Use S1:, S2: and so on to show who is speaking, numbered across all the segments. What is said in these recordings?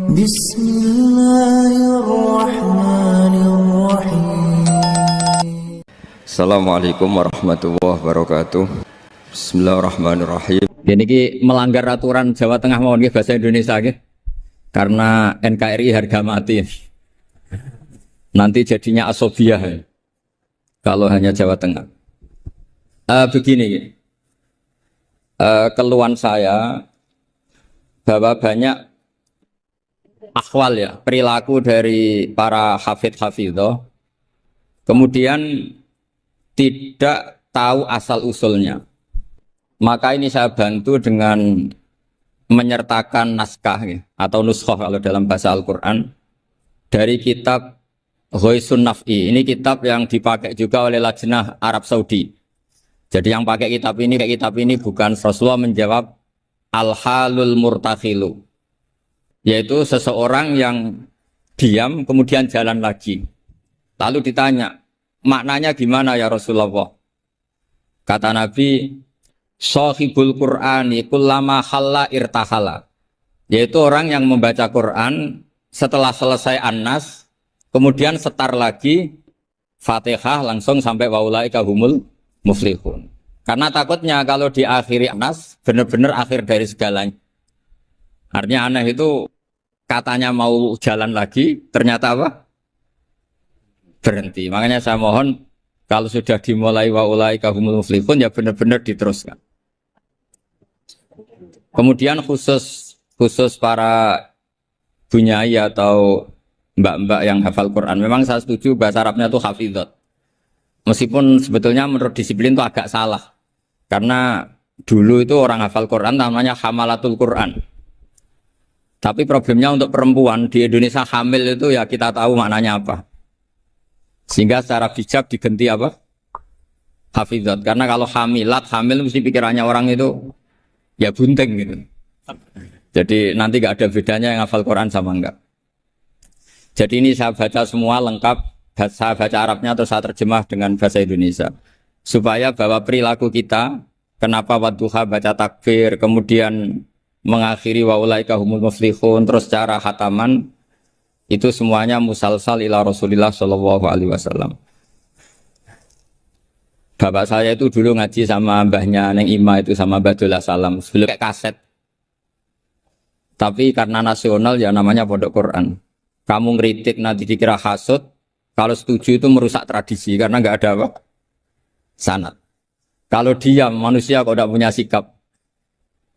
S1: Bismillahirrahmanirrahim. Assalamualaikum warahmatullahi wabarakatuh. Bismillahirrahmanirrahim.
S2: Ini melanggar aturan Jawa Tengah mawon nggih bahasa Indonesia nggih. Karena NKRI harga mati. Nanti jadinya asobiah kalau hanya Jawa Tengah. Begini, keluhan saya bahwa banyak akhwal ya, perilaku dari para hafidh-hafidhah kemudian tidak tahu asal usulnya. Maka ini saya bantu dengan menyertakan naskah ya, atau nuskhah kalau dalam bahasa Al-Quran dari kitab Ghoisun Naf'i. Ini kitab yang dipakai juga oleh Lajnah Arab Saudi. Jadi yang pakai kitab ini bukan Rasulullah menjawab al-halul murtakhilu, yaitu seseorang yang diam kemudian jalan lagi. Lalu ditanya, maknanya gimana ya Rasulullah? Kata Nabi, Shahibul Qur'ani kullama khalla irtahala, yaitu orang yang membaca Quran setelah selesai An-Nas kemudian setar lagi Fatihah langsung sampai wa ulaika humul muflihun. Karena takutnya kalau diakhiri An-Nas benar-benar akhir dari segalanya. Artinya aneh itu katanya mau jalan lagi ternyata apa? Berhenti. Makanya saya mohon kalau sudah dimulai wa ulaika humul muflihun ya benar-benar diteruskan. Kemudian khusus para bunyai atau mbak-mbak yang hafal Quran, memang saya setuju bahasa Arabnya itu hafidhot. Meskipun sebetulnya menurut disiplin itu agak salah. Karena dulu itu orang hafal Quran namanya hamalatul Quran. Tapi problemnya untuk perempuan di Indonesia hamil itu ya kita tahu maknanya apa. Sehingga secara bijak diganti apa? Hafidhot. Karena kalau hamil mesti pikirannya orang itu ya bunting gitu. Jadi nanti gak ada bedanya yang hafal Quran sama enggak. Jadi ini saya baca semua lengkap. Saya baca Arabnya terus saya terjemah dengan bahasa Indonesia. Supaya bahwa perilaku kita, kenapa wadduha baca takbir, kemudian mengakhiri wa ulaika humul muflihun, terus cara khataman, itu semuanya musalsal ila Rasulillah sallallahu alaihi wasallam. Bapak saya itu dulu ngaji sama mbahnya Neng Ima itu sama Badullah Salam sebelum kayak kaset. Tapi karena nasional ya namanya pondok Quran. Kamu ngeritik nanti dikira hasud, kalau setuju itu merusak tradisi karena nggak ada apa? Sanad. Kalau diam manusia kok tidak punya sikap,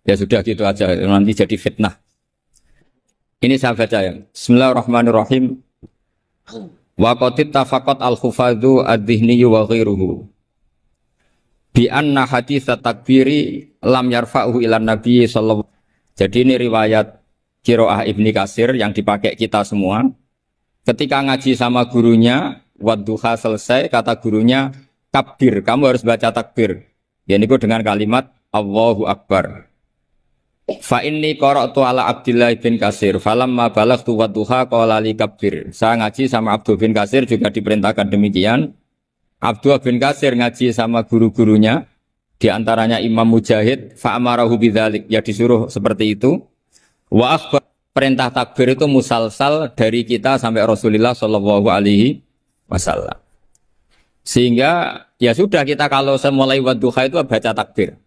S2: ya sudah gitu aja nanti jadi fitnah. Ini saya baca ya. Bismillahirrahmanirrahim. Wa qad ittafaqat al-hufadhu ad-dhihni wa ghairuhu bi anna hadits takbiri lam yarfa'uhu ila nabi sallallahu. Jadi ini riwayat Qiraah Ibni Katsir yang dipakai kita semua. Ketika ngaji sama gurunya, wadduha selesai, kata gurunya, takbir, kamu harus baca takbir. Ya niku dengan kalimat Allahu Akbar. Fa inni qara'tu ala Abdillah bin Katsir, falamma balaghtu wadduha qala li kabbir. Saya ngaji sama Abdul bin Katsir juga diperintahkan demikian. Abdul bin Katsir ngaji sama guru-gurunya, di antaranya Imam Mujahid, fa amarahu bidzalik, ya disuruh seperti itu. Wa akhbar, perintah takbir itu musalsal dari kita sampai Rasulullah sallallahu alaihi wasallam. Sehingga ya sudah kita kalau mulai wadduha itu baca takbir.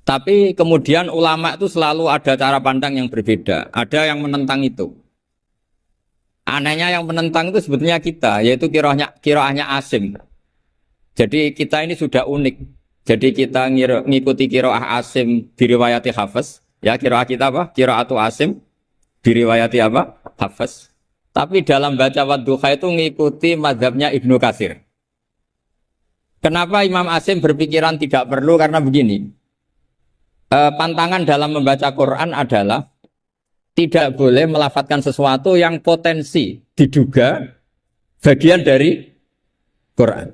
S2: Tapi kemudian ulama itu selalu ada cara pandang yang berbeda. Ada yang menentang itu. Anehnya yang menentang itu sebetulnya kita, yaitu qiraahnya Asim. Jadi kita ini sudah unik. Jadi kita ngikuti qiraah Asim diriwayati Hafiz. Ya qiraah kita apa? Qiraatu Asim diriwayati apa? Hafiz. Tapi dalam baca wadduha itu ngikuti mazhabnya Ibnu Katsir. Kenapa Imam Asim berpikiran tidak perlu? Karena begini. Pantangan dalam membaca Quran adalah tidak boleh melafadzkan sesuatu yang potensi diduga bagian dari Quran.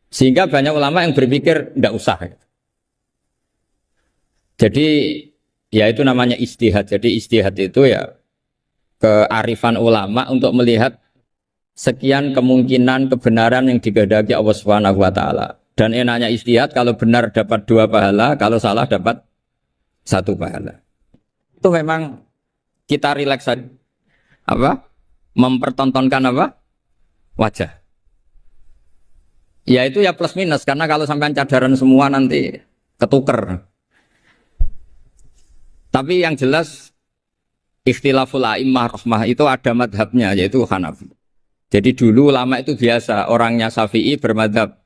S2: Sehingga banyak ulama yang berpikir tidak usah. Jadi ya itu namanya ijtihad. Jadi ijtihad itu ya kearifan ulama untuk melihat sekian kemungkinan kebenaran yang dikehendaki Allah Subhanahu wa taala. Dan enaknya ijtihad kalau benar dapat 2 pahala, kalau salah dapat 1 pahala. Itu memang kita rileks saja. Apa? Mempertontonkan apa? Wajah. Ya itu ya plus minus karena kalau sampai cadaran semua nanti ketuker. Tapi yang jelas ikhtilaful a'immah rahmah itu ada madhabnya yaitu Hanafi. Jadi dulu ulama itu biasa orangnya Syafi'i bermadhab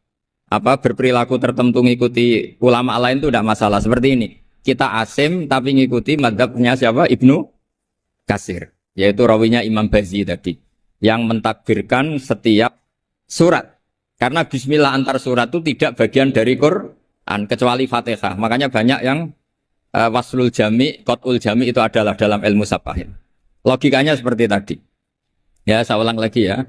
S2: berperilaku tertentu ngikuti ulama lain itu tidak masalah. Seperti ini kita asim tapi ngikuti madhabnya siapa? Ibnu Katsir, yaitu rawinya Imam Bazi tadi yang mentakbirkan setiap surat. Karena bismillah antar surat itu tidak bagian dari Quran kecuali Fatihah. Makanya banyak yang waslul jami, qat'ul jami itu adalah dalam ilmu safahin. Logikanya seperti tadi. Ya, saya ulang lagi ya.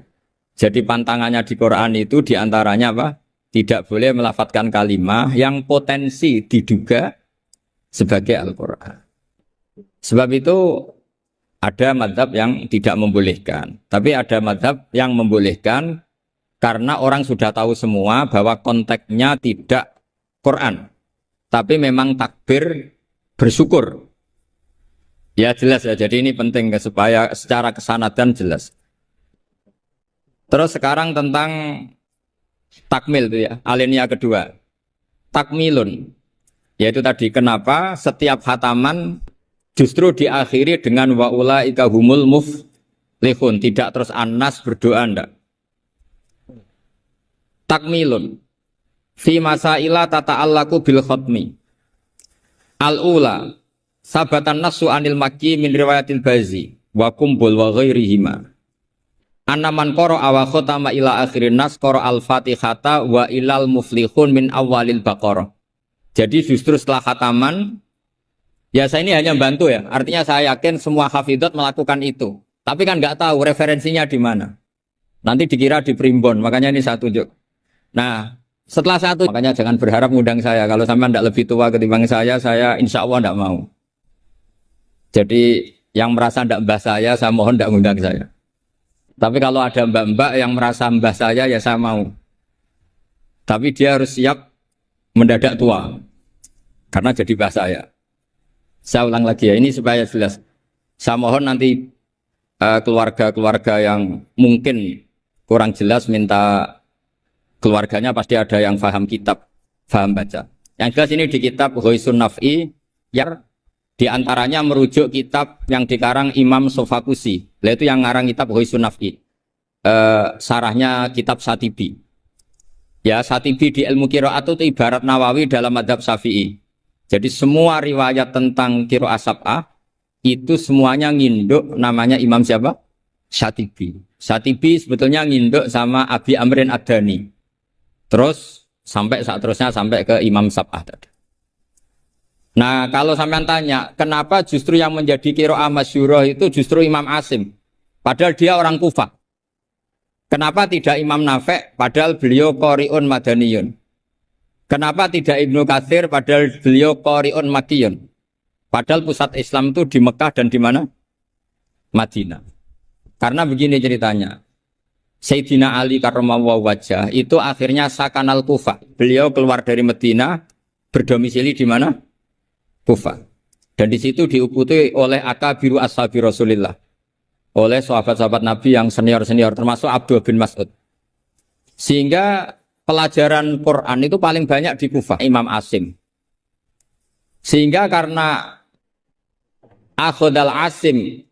S2: Jadi pantangannya di Quran itu diantaranya apa? Tidak boleh melafadzkan kalimah yang potensi diduga sebagai Al-Quran. Sebab itu ada mazhab yang tidak membolehkan. Tapi ada mazhab yang membolehkan karena orang sudah tahu semua bahwa konteksnya tidak Quran. Tapi memang takbir bersyukur. Ya jelas ya, jadi ini penting supaya secara kesanatan jelas. Terus sekarang tentang takmil itu ya, alinea kedua. Takmilun, yaitu tadi kenapa setiap khataman justru diakhiri dengan wa ulaika humul muflihun, tidak terus An-Nas berdoa ndak. Takmilun fi masaila tata'allaku bil khatmi. Al-ula sabatan nasu anil makki min riwayatil bazi wa kumbul wa ghairihima. Anaman qara wa khatama ila akhirin nas qara al-fatihata wa ilal muflihun min awalil baqarah. Jadi justru setelah khataman ya saya ini hanya bantu ya. Artinya saya yakin semua hafidhat melakukan itu. Tapi kan nggak tahu referensinya di mana. Nanti dikira di primbon, makanya ini saya tunjuk. Nah, setelah satu, makanya jangan berharap ngundang saya. Kalau sampai tidak lebih tua ketimbang saya insya Allah tidak mau. Jadi yang merasa tidak mbah saya mohon tidak ngundang saya. Tapi kalau ada mbak-mbak yang merasa mbah saya, ya saya mau. Tapi dia harus siap mendadak tua. Karena jadi mbah saya. Saya ulang lagi ya, ini supaya jelas. Saya mohon nanti keluarga-keluarga yang mungkin kurang jelas minta keluarganya pasti ada yang paham kitab, paham baca. Yang jelas ini di kitab Ghoisun Naf'i, yang diantaranya merujuk kitab yang dikarang Imam Sofakusi. Itu yang ngarang kitab Ghoisun Naf'i. Sarahnya kitab Satibi. Ya, Satibi di ilmu qiraat itu ibarat Nawawi dalam madhab Syafi'i. Jadi semua riwayat tentang qiraat sab'ah itu semuanya nginduk namanya Imam siapa? Satibi. Satibi sebetulnya nginduk sama Abi Amrin Ad-Dani. Terus sampai saat terusnya sampai ke Imam Sab'ah tadi. Nah kalau sampean tanya, kenapa justru yang menjadi qiraah masyhurah itu justru Imam Asim? Padahal dia orang Kufah. Kenapa tidak Imam Nafi' padahal beliau qari'un madaniyun? Kenapa tidak Ibnu Katsir padahal beliau qari'un makkiyun? Padahal pusat Islam itu di Mekah dan di mana? Madinah. Karena begini ceritanya. Sayyidina Ali karramallahu wajhah itu akhirnya sakanal Kufah. Beliau keluar dari Madinah berdomisili di mana? Kufah. Dan di situ diikuti oleh akabiru ashabi Rasulillah. Oleh sahabat-sahabat Nabi yang senior-senior termasuk Abdul bin Mas'ud. Sehingga pelajaran Quran itu paling banyak di Kufah, Imam Asim. Sehingga karena Akhodal Asim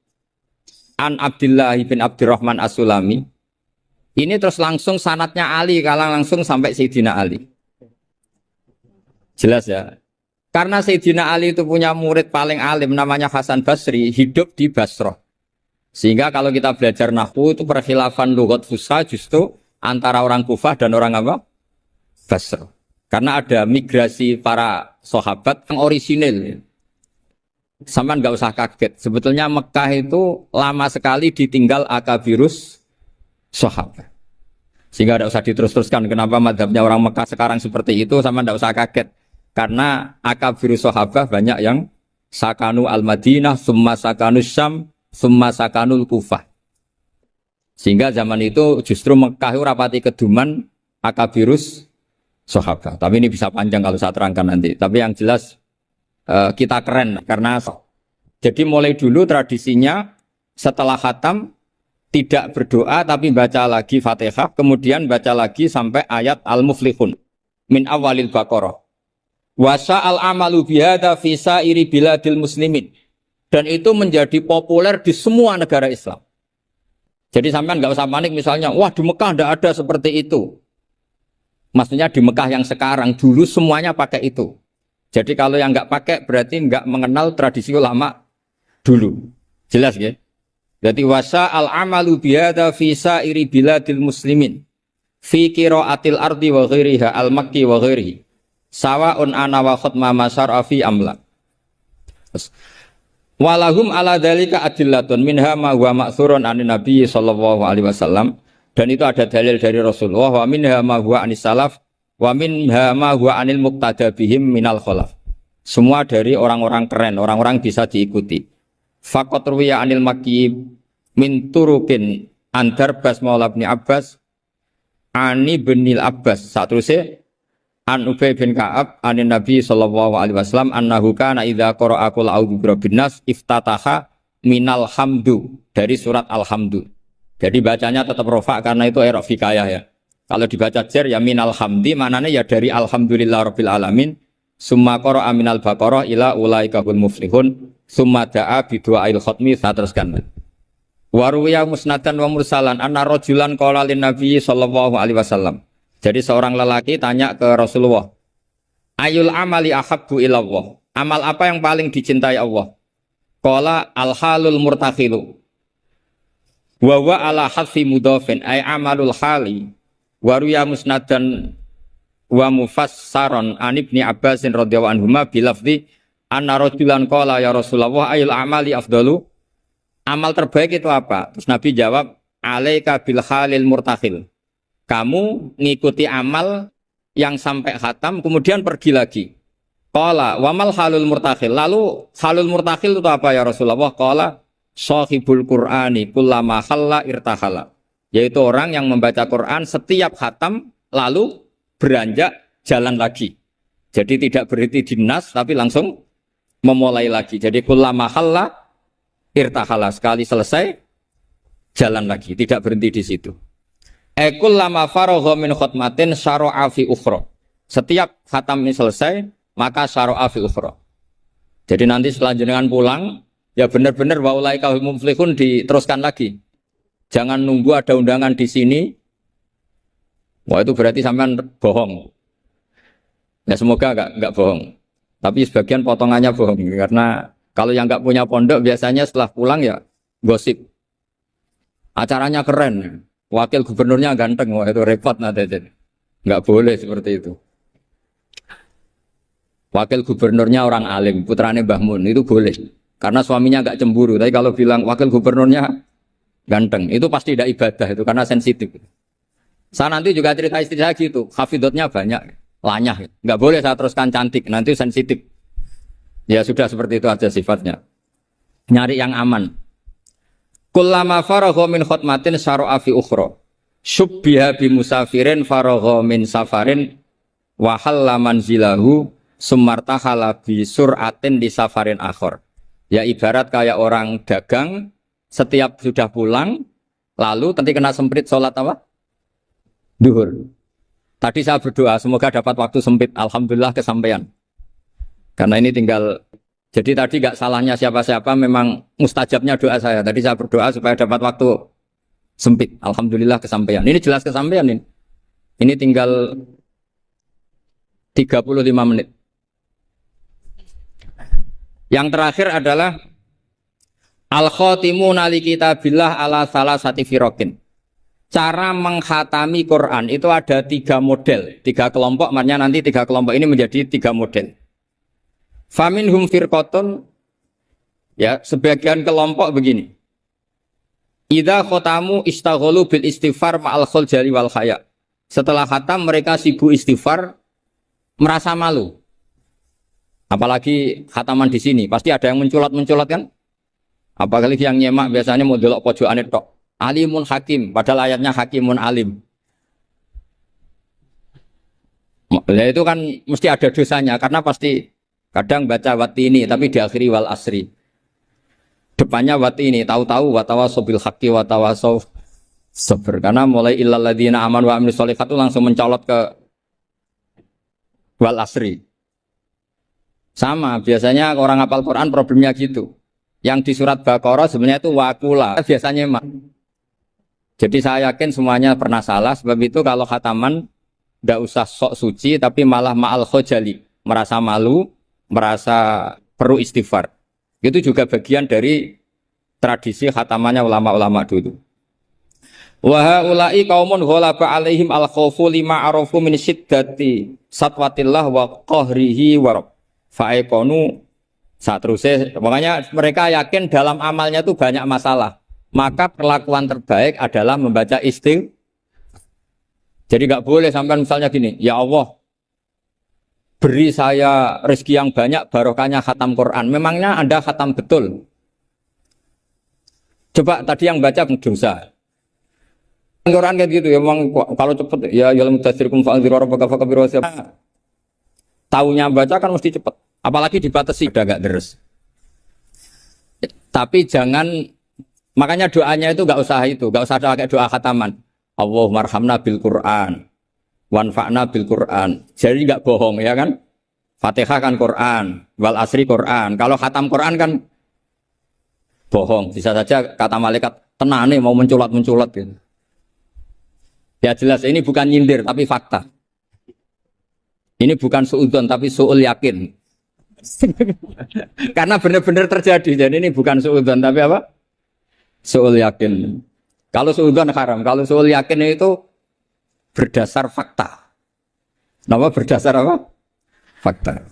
S2: an Abdullah bin Abdurrahman As-Sulami, ini terus langsung sanatnya Ali, kalau langsung sampai Sayyidina Ali. Jelas ya. Karena Sayyidina Ali itu punya murid paling alim namanya Hasan Basri, hidup di Basrah. Sehingga kalau kita belajar nahwu itu perkhilafan lughat fusha justru antara orang Kufah dan orang apa? Basrah. Karena ada migrasi para sahabat yang orisinil. Sama nggak usah kaget. Sebetulnya Mekah itu lama sekali ditinggal akabirus sahabat. Sehingga tidak usah diterus-teruskan kenapa madhabnya orang Mekah sekarang seperti itu, sama tidak usah kaget. Karena akabirus sahabat banyak yang sakanu al-Madinah, summa sakanu Syam, summa sakanul Kufah. Sehingga zaman itu justru Mekah itu rapati keduman akabirus sahabat. Tapi ini bisa panjang kalau saya terangkan nanti. Tapi yang jelas kita keren karena Jadi mulai dulu tradisinya setelah khatam tidak berdoa tapi baca lagi Fatihah, kemudian baca lagi sampai ayat Al-Muflihun min awalil Baqarah. Wasa al-amalu bihada fi sairi biladil muslimin. Dan itu menjadi populer di semua negara Islam. Jadi sampean nggak usah panik misalnya, wah di Mekah tidak ada seperti itu. Maksudnya di Mekah yang sekarang, dulu semuanya pakai itu. Jadi kalau yang nggak pakai berarti nggak mengenal tradisi ulama dulu. Jelas ya? Jadi wasa al-amalu bihada fi sairi biladil muslimin. Fi qiraatil ardi wa ghairiha al-makki wa ghairihi. Sawa'un ana wa khutma masyar'a fi amla. Walahum ala dzalika adillatun minha ma huwa ma'thurun anin nabi sallallahu alaihi wasallam, dan itu ada dalil dari Rasulullah, wa minha ma huwa anis salaf wa minha ma huwa anil muqtada bihim minal khalaf. Semua dari orang-orang keren, orang-orang bisa diikuti. Faqat ruwiya anil makki min turukin antar bas maula bin Abbas ani binil Abbas satruse an Ubay bin Ka'ab anin Nabi sallallahu alaihi wasallam annahu kana idza qara'a qul a'udzu birabbin nas iftataha minal hamdu, dari surat Alhamdu. Jadi bacanya tetap rofa karena itu i'rab hikayah ya. Kalau dibaca jar ya minal hamdi, maknanya ya dari alhamdulillah rabbil alamin. Summa qara'a minal baqarah ila ulaika hul muflihun. Summa da'a bi du'ail khatmi, saya teruskan. Wa ruwiya musnadan wa mursalan anna rajulan qala lin nabi sallallahu alaihi wasallam. Jadi seorang lelaki tanya ke Rasulullah, ayul amali ahabbu ilallah, amal apa yang paling dicintai Allah? Qala al-halul murtakhilu wa wa ala hadfi mudhafin ay amalul hali. Wa ruya musnadan wa mufassaron an ibni Abbasin radhiyallahu anhuma bilafzi anna rajulan qala ya Rasulullah ayul amali afdalu, amal terbaik itu apa? Terus Nabi jawab, alaika bil halil murtakhil, kamu ngikuti amal yang sampai khatam kemudian pergi lagi. Qala wa mal halul murtakhil, lalu halul murtakhil itu apa ya Rasulullah? Qala sahibul Qur'ani kullama khalla irtahala, yaitu orang yang membaca Quran setiap khatam lalu beranjak jalan lagi. Jadi tidak berhenti di nas tapi langsung memulai lagi. Jadi kullama khalla irtahala, sekali selesai jalan lagi, tidak berhenti di situ. Ekul lama faragha min khutmatin syara'a fi ukhra. Setiap khatam ini selesai, maka syara'a fi ukhra. Jadi nanti setelah jenengan pulang, ya benar-benar wa ulaika hum muflihun diteruskan lagi. Jangan nunggu ada undangan di sini. Wah itu berarti sampean bohong. Ya semoga enggak bohong. Tapi sebagian potongannya bohong karena kalau yang enggak punya pondok biasanya setelah pulang ya gosip. Acaranya keren. Wakil gubernurnya ganteng, wah itu repot nanti. Nggak boleh seperti itu. Wakil gubernurnya orang alim, putranya Mbah Mun, itu boleh. Karena suaminya nggak cemburu. Tapi kalau bilang wakil gubernurnya ganteng, itu pasti tidak ibadah itu karena sensitif. Saya nanti juga cerita istri saya gitu, hafidotnya banyak, lanyah. Nggak boleh saya teruskan cantik, nanti sensitif. Ya sudah seperti itu aja sifatnya. Nyari yang aman. Kullama faragha min khutmatin syara'a fi ukhra. Syubbiha bi musafirin faragha min safarin wa halla manzilahu sumartahala bi sur'atin di safarin akhir. Ya ibarat kayak orang dagang setiap sudah pulang lalu nanti kena semprit sholat apa? Duhur. Tadi saya berdoa semoga dapat waktu sempit, alhamdulillah kesampaian. Karena ini tinggal, jadi tadi nggak salahnya siapa-siapa, memang mustajabnya doa saya. Tadi saya berdoa supaya dapat waktu sempit. Alhamdulillah kesampaian. Ini jelas kesampaian ini. Ini tinggal 35 menit. Yang terakhir adalah al-khotimuna li kitabillah ala salasati firokin. Cara mengkhatami Quran itu ada 3 model, 3 kelompok. Maknanya nanti 3 kelompok ini menjadi 3 model. Faminhum firqatun, ya sebagian kelompok begini. Idza khotamu istaghalu bil istighfar ma'al khuljali wal khaya. Setelah khatam mereka sibuk istighfar, merasa malu. Apalagi khataman di sini, pasti ada yang menculat-menculat kan? Apalagi yang nyemak biasanya mau delok pojokane tok. Alimun hakim, padahal ayatnya hakimun alim. Ya itu kan mesti ada dosanya karena pasti kadang baca watini tapi diakhiri wal asri. depannya wat ini, tahu-tahu watawasau bil haqqi watawasau sabr. Karena mulai illal ladzina amanu wa amilus sholihat itu langsung mencolot ke wal asri. Sama, biasanya orang hafal Quran problemnya gitu. Yang di surat Baqarah sebenarnya itu wakula, biasanya mak. Jadi saya yakin semuanya pernah salah, sebab itu kalau khataman tidak usah sok suci, tapi malah ma'al khojali, merasa malu, merasa perlu istighfar. Itu juga bagian dari tradisi khatamannya ulama-ulama dulu. Wa haula'i qaumun ghalaba 'alaihim al-khaufu lima arafu min syiddati satwatillah wa qahrihi wa fa'aiqanu. Saat terusnya, makanya mereka yakin dalam amalnya itu banyak masalah. Maka perlakuan terbaik adalah membaca istighfar. Jadi nggak boleh sampai misalnya gini, ya Allah, beri saya rezeki yang banyak, barokahnya khatam Quran. Memangnya Anda khatam betul? Coba tadi yang baca dosa. Quran kayak gitu ya, memang kalau cepet ya yalam tasrikum fa'anziru rabbaka fakabiru siapa. Taunya baca kan mesti cepet. Apalagi dibatasi udah gak deres. Tapi jangan, makanya doanya itu gak usah pakai doa khataman. Allahummarhamna bil Quran, wanfa'na bil Quran. Jadi gak bohong ya kan? Fatihah kan Quran, wal asri Quran. Kalau khatam Quran kan bohong. Bisa saja kata malaikat tenane mau menculat gitu. Ya jelas ini bukan nyindir tapi fakta. Ini bukan suudzon tapi su'ul yakin. Karena benar-benar terjadi. Jadi ini bukan suudzon tapi apa? Su'ul yakin. Kalau suudzon haram, kalau su'ul yakin itu berdasar fakta. Nama berdasar apa? Fakta.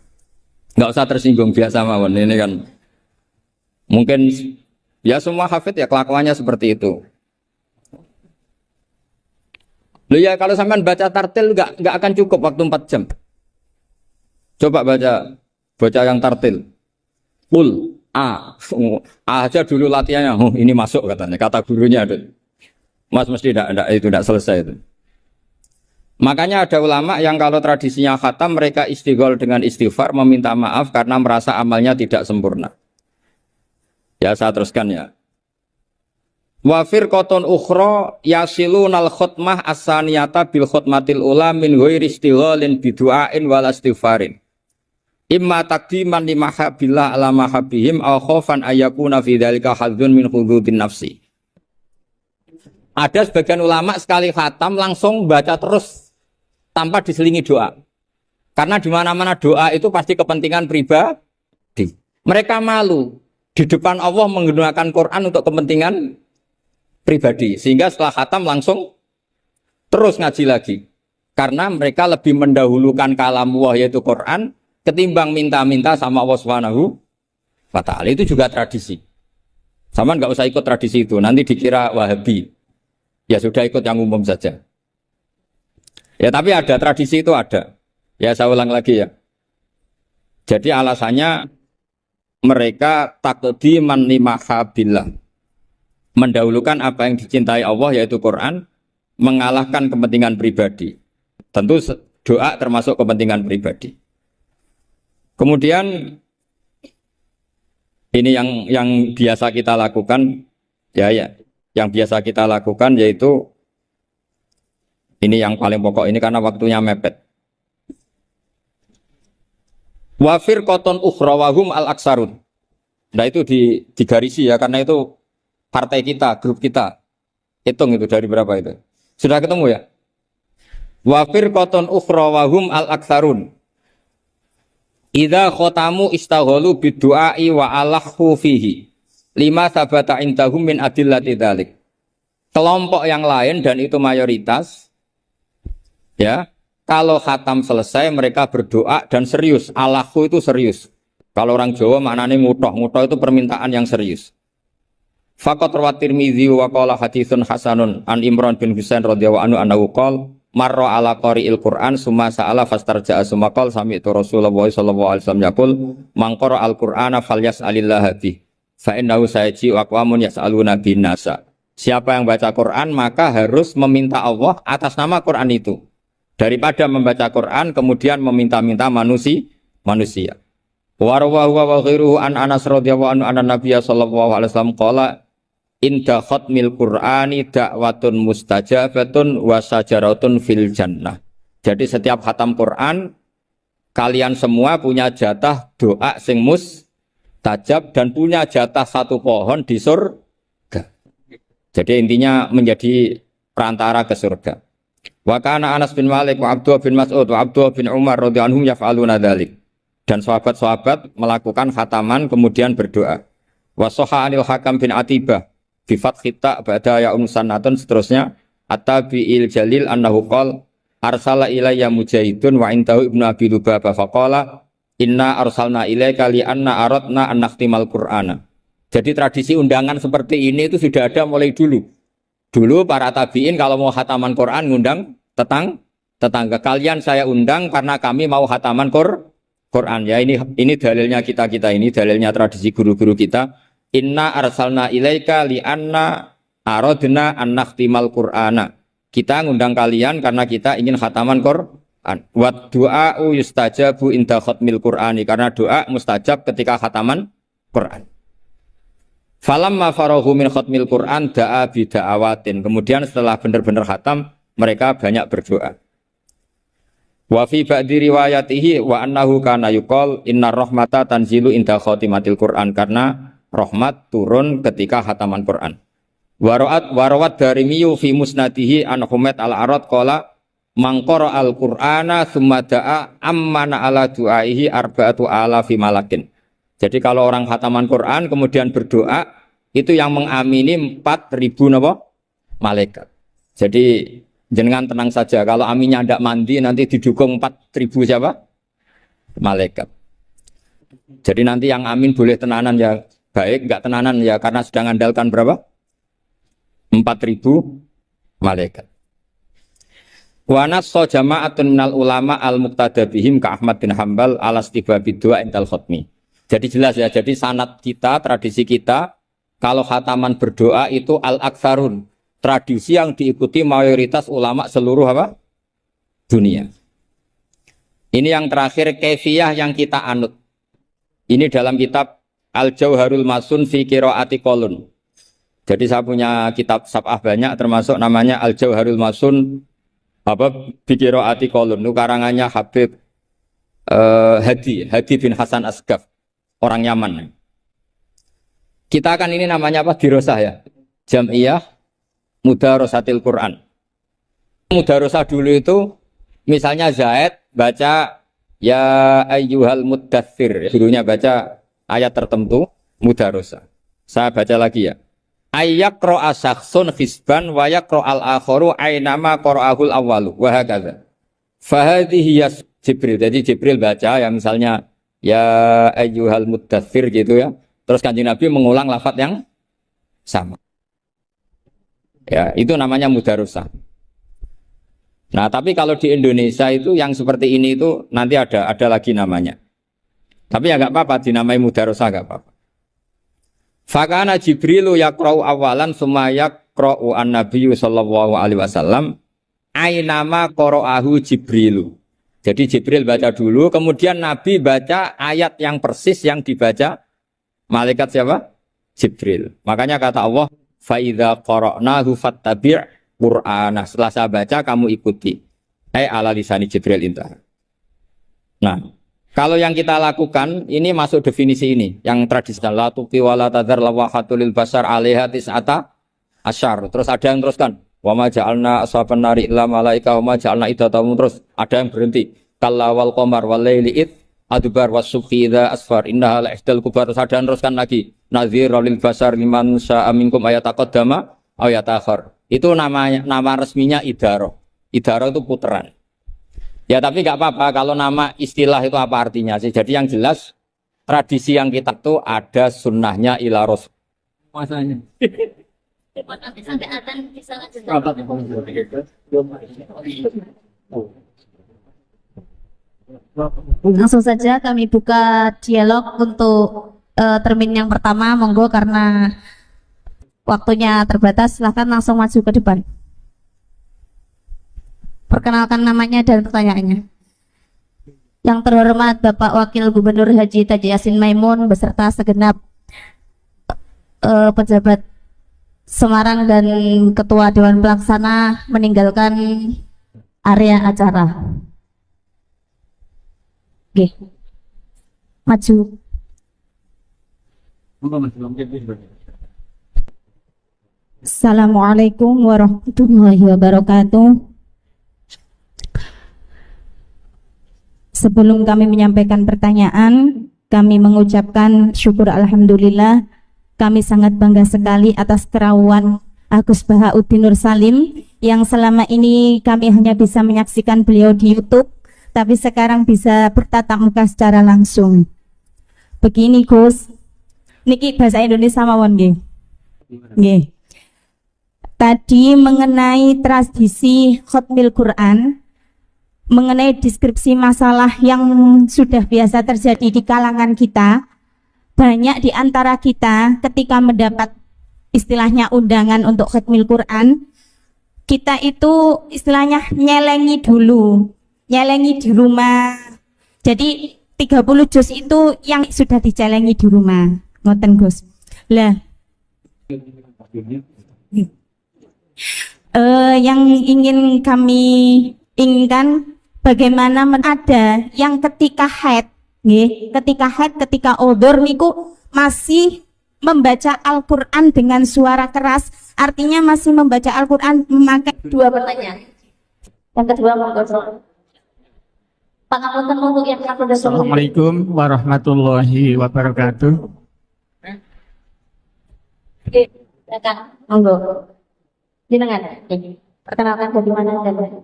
S2: Enggak usah tersinggung, biasa mawon. Ini kan mungkin ya semua hafid ya kelakuannya seperti itu. Loh ya kalau sampean baca tartil enggak akan cukup waktu 4 jam. Coba baca yang tartil. Qul A aja dulu latihannya. Oh, ini masuk katanya. Kata gurunya ada. Mas mesti tidak selesai itu. Makanya ada ulama yang kalau tradisinya khatam mereka istighol dengan istighfar meminta maaf karena merasa amalnya tidak sempurna. Ya saya teruskan ya. Wa firqatun ukhra yasilunal khutmah as-saniyata bil khutmatil ula min ghairi istighalin bidu'ain wal istighfarin. Imma taqdiman li mahabbillah ala mahabbihim aw khaufan ayyakuna fi dzalika hadzun min hududin nafsi. Ada sebagian ulama sekali khatam langsung baca terus tanpa diselingi doa. Karena di mana-mana doa itu pasti kepentingan pribadi. Mereka malu di depan Allah menggunakan Quran untuk kepentingan pribadi. Sehingga setelah khatam langsung terus ngaji lagi. Karena mereka lebih mendahulukan kalam Allah yaitu Quran ketimbang minta-minta sama Allah Subhanahu wa ta'ala. Itu juga tradisi. Sama nggak usah ikut tradisi itu, nanti dikira Wahabi. Ya sudah ikut yang umum saja. Ya tapi ada tradisi itu ada. Ya saya ulang lagi ya. Jadi alasannya mereka taqdiman li mahabbillah. Mendahulukan apa yang dicintai Allah yaitu Quran, mengalahkan kepentingan pribadi. Tentu doa termasuk kepentingan pribadi. Kemudian ini yang biasa kita lakukan ya yang biasa kita lakukan yaitu ini yang paling pokok ini karena waktunya mepet. Wa firqatun ukhra wa hum al-aksarun. Nah itu digarisi ya karena itu partai kita, grup kita. Hitung itu dari berapa itu. Sudah ketemu ya? Wa firqatun ukhra wa hum al-aksarun. Idza khotamu istaghalu bidu'ai wa alahu fihi lima sabata indahum min adillati dzalik. Kelompok yang lain dan itu mayoritas ya, kalau khatam selesai mereka berdoa dan serius. Alahu itu serius. Kalau orang Jawa maknanya ngutoh itu permintaan yang serius. Faqat rawat Tirmidzi wa qala haditsun hasanun an Imran bin Husain radhiyallahu anhu annahu qala marra ala qari'il Qur'an summa sa'ala fastarja'a summa qala sami'tu Rasulullah sallallahu alaihi wasallam yaqul man qara'a al-Qur'ana falyas'alillah bi fa innahu sayaji wa aqwamun yas'aluna bin nasa. Siapa yang baca Quran maka harus meminta Allah atas nama Quran itu daripada membaca Quran kemudian meminta-minta manusia. Wa rawahu wa ghairuhu an Anas radhiyallahu anhu anna Nabiy sallallahu alaihi wasallam qala inda khatmil Qur'ani da'watun mustajabatun wa sajaratun fil jannah. Jadi setiap khatam Quran kalian semua punya jatah doa sing mustajab dan punya jatah satu pohon di surga. Jadi intinya menjadi perantara ke surga. Wa kana Anas bin Malik wa Abdullah bin Mas'ud wa Abdullah bin Umar radhiyallahu anhum yaf'aluna dzalik. Dan sahabat-sahabat melakukan khataman kemudian berdoa. Wa sahha anil Hakam bin Atibah bi fathi ta ba'da ya umsanatun seterusnya at-tabi'il jalil annahu qala arsala ilayya mujahidun wa intahu ibnu abi lubabah faqala inna arsalna ilaika li anna aradna an nakhtimal qur'ana. Jadi tradisi undangan seperti ini itu sudah ada mulai dulu. Dulu para tabi'in kalau mau khataman Quran ngundang tetangga kalian saya undang karena kami mau khataman Quran. Ya ini dalilnya kita ini dalilnya tradisi guru-guru kita. Inna arsalna ilaika li anna aradna an nakhtimal qur'ana. Kita ngundang kalian karena kita ingin khataman Quran. Wa du'a'u yustajabu inda khatmil qur'ani, karena doa mustajab ketika khataman Quran. Falamma farahu min khatmil Qur'an da'a bi da'awatin. Kemudian setelah benar-benar khatam mereka banyak berdoa. Wa fi ba'di riwayatihi wa annahu kana yuqal innar rahmata tanzilu inda khatimatil Qur'an, karena rahmat turun ketika khataman Quran. Warawat darimiyu fi musnadihi an Humaid al-Arad qala man qara al-Qur'ana tsumma da'a ammana ala du'aihi arba'atu alafi malakin. Jadi kalau orang khataman Quran kemudian berdoa itu yang mengamini 4.000 napa? Malaikat. Jadi jenengan tenang saja, kalau aminnya tidak mandi nanti didukung 4.000 siapa? Malaikat. Jadi nanti yang amin boleh tenanan ya baik, enggak tenanan ya karena sedang andalkan berapa? 4.000 malaikat. Wa nassa jama'atun minal ulama al-muqtada bihim ka Ahmad bin Hambal ala istibabid du'a indal khatmi. Jadi jelas ya, jadi sanad kita, tradisi kita kalau khataman berdoa itu al-aktsarun, tradisi yang diikuti mayoritas ulama seluruh apa? Dunia. Ini yang terakhir kaifiyah yang kita anut. Ini dalam kitab Al-Jauharul Masun fi Qiraati Qolun. Jadi saya punya kitab sab'ah banyak termasuk namanya Al-Jauharul Masun fi Qiraati Qolun. Itu karangannya Habib Hadi bin Hasan Asgaf, orang Yaman. Kita kan ini namanya apa? Dirosah ya. Jam'iyah Mudarosatil Quran. Mudarosah dulu itu misalnya Zaid baca ya ayyuhal muddathir, gurunya baca ayat tertentu mudarosah. Saya baca lagi ya. Ayyaqra'a syakhsun hisban wa yaqra'al akharu aynama qara'ahul awwalu wa hakadha. Fahadhihi Jibril. Jadi Jibril baca ya misalnya ya ayyuhal muddathir gitu ya. Terus Kanjeng Nabi mengulang lafaz yang sama. Ya, itu namanya mudarosah. Nah, tapi kalau di Indonesia itu yang seperti ini itu nanti ada lagi namanya. Tapi ya enggak apa-apa dinamai mudarosah enggak apa-apa. Fakana Jibrilu yaqra'u awalan summa yaqra'u an-nabiyyu sallallahu alaihi wasallam ainama qara'ahu Jibrilu. Jadi Jibril baca dulu, kemudian Nabi baca ayat yang persis yang dibaca malaikat siapa? Jibril. Makanya kata Allah, fa idza qara'nahu fattabi' Qur'ana. Setelah saya baca kamu ikuti. Ala lisani Jibril intah. Nah, kalau yang kita lakukan ini masuk definisi ini, yang tradisional la tuqi wa la tadzar lawahatul lil basar 'alaiha tis'ata asyar. Terus ada yang teruskan, wa ma ja'alna ashaban nari illa malaika wa ma ja'alna iddatahum, terus ada yang berhenti. Kalla wal qamar wal laili id adbar was subhi idza asfar innaha la ihdal kubar. Terus ada yang teruskan lagi, nadhirul lil basar liman sya'a minkum ayataqaddama aw yatakhir. Itu nama resminya idaroh. Idaroh itu puteran. Ya tapi nggak apa-apa kalau nama istilah itu apa artinya sih. Jadi yang jelas tradisi yang kita tuh ada sunnahnya ila rasul. Masanya.
S3: Sampai akan bisa langsung saja kami buka dialog untuk termin yang pertama, monggo karena waktunya terbatas, silahkan langsung maju ke depan. Perkenalkan namanya dan pertanyaannya. Yang terhormat Bapak Wakil Gubernur Haji Taji Yasin Maimun beserta segenap pejabat Semarang dan Ketua Dewan Pelaksana meninggalkan area acara. Oke, maju. Assalamualaikum warahmatullahi wabarakatuh. Sebelum kami menyampaikan pertanyaan, kami mengucapkan syukur alhamdulillah. Kami sangat bangga sekali atas kerawan Agus Bahauddin Nur Salim yang selama ini kami hanya bisa menyaksikan beliau di YouTube, tapi sekarang bisa bertatap muka secara langsung. Begini Gus, niki bahasa Indonesia mawon nggih. Nggih. Tadi mengenai tradisi khatmil Quran, mengenai deskripsi masalah yang sudah biasa terjadi di kalangan kita, banyak di antara kita ketika mendapat istilahnya undangan untuk khatmil Quran, kita itu istilahnya nyelengi dulu, nyelengi di rumah. Jadi 30 juz itu yang sudah dicelengi di rumah, ngoten Gus. Lah, yang ingin kami inginkan bagaimana ada yang ketika haid, ketika odor niku masih membaca Al-Quran dengan suara keras, artinya masih membaca Al-Quran memakai. Dua pertanyaan. Yang kedua monggo. Pangapunten untuk yang satu.
S4: Assalamualaikum warahmatullahi wabarakatuh.
S3: Oke, silakan. Monggo. Jenengan. Perkenalkan dari mana dan.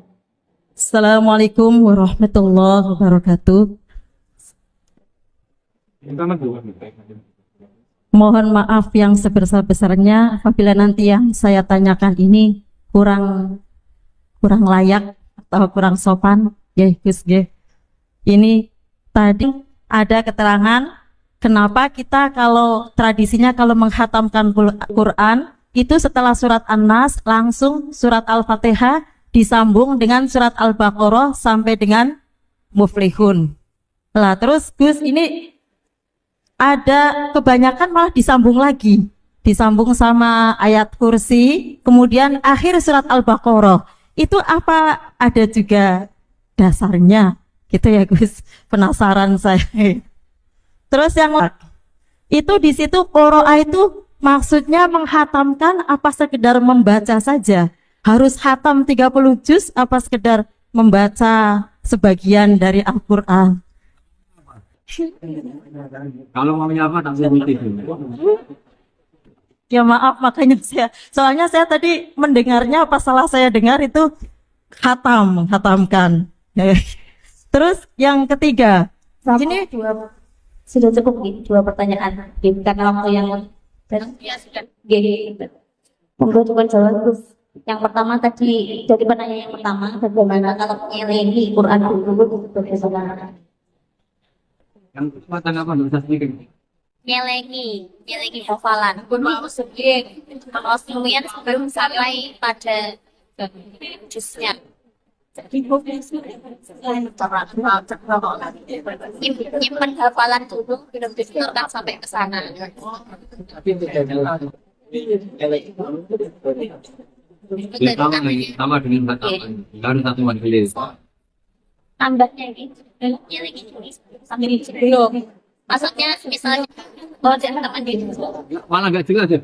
S5: Assalamualaikum warahmatullahi wabarakatuh. Mohon maaf yang sebesar-besarnya apabila nanti yang saya tanyakan ini kurang layak atau kurang sopan. Gus. Ini tadi ada keterangan kenapa kita kalau tradisinya kalau menghatamkan Quran itu setelah surat An-Nas langsung surat Al-Fatihah disambung dengan surat Al-Baqarah sampai dengan Muflihun. Lah terus Gus ini ada kebanyakan malah disambung lagi, disambung sama ayat kursi, kemudian akhir surat Al-Baqarah. Itu apa ada juga dasarnya? Gitu ya Gus, penasaran saya. Terus yang itu di situ qiraah itu maksudnya menghatamkan apa sekedar membaca saja? Harus hatam 30 juz apa sekedar membaca sebagian dari Al-Qur'an?
S4: Kalau mau apa tak seperti itu.
S5: Ya maaf makanya soalnya saya tadi mendengarnya apa salah saya dengar itu menghatamkan. Terus yang ketiga,
S3: ini sudah cukup dua pertanyaan karena waktu yang sudah monggo coba jawab. Yang pertama tadi dari pertanyaan yang pertama, bagaimana kalau nyelengi Quran dulu bagaimana?
S4: Yang kesempatan apa bisa sedikit?
S3: Nyelengi hafalan. Kalau semuanya sebelum sampai pada juznya. Nyimpen hafalan dulu belum disetorkan sampai ke sana.
S4: Sama dengan hataman. Baru satu majelis.
S3: Tambahnya gitu. Sambil belum. Maksudnya misalnya kalau dia hataman di
S4: Malah nggak jelas ya.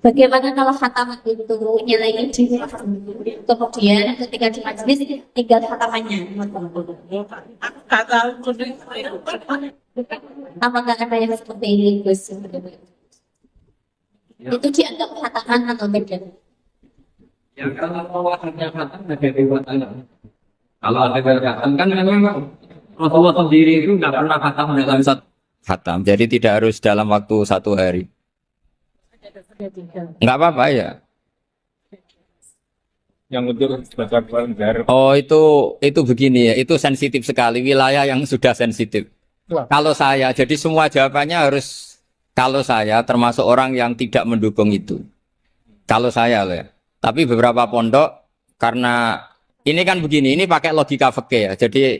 S3: Bagaimana kalau hataman itu nyelengi kemudian ketika di majelis tinggal hatamannya? Apakah ada yang seperti ini Gus? Itu dianggap hataman atau beda?
S4: Ya kalau hanya khatam ada riwayat. Kalau ada khatam kan memang Rasulullah sendiri itu nggak pernah khatam dalam satu
S2: Khatam. Jadi tidak harus dalam waktu 1 hari. Enggak apa-apa ya.
S6: Yang untuk baca Quran dari
S2: Oh itu begini ya, itu sensitif sekali, wilayah yang sudah sensitif. Kalau saya, jadi semua jawabannya harus, kalau saya termasuk orang yang tidak mendukung itu. Kalau saya loh ya. Tapi beberapa pondok karena ini kan begini, ini pakai logika fikih ya. Jadi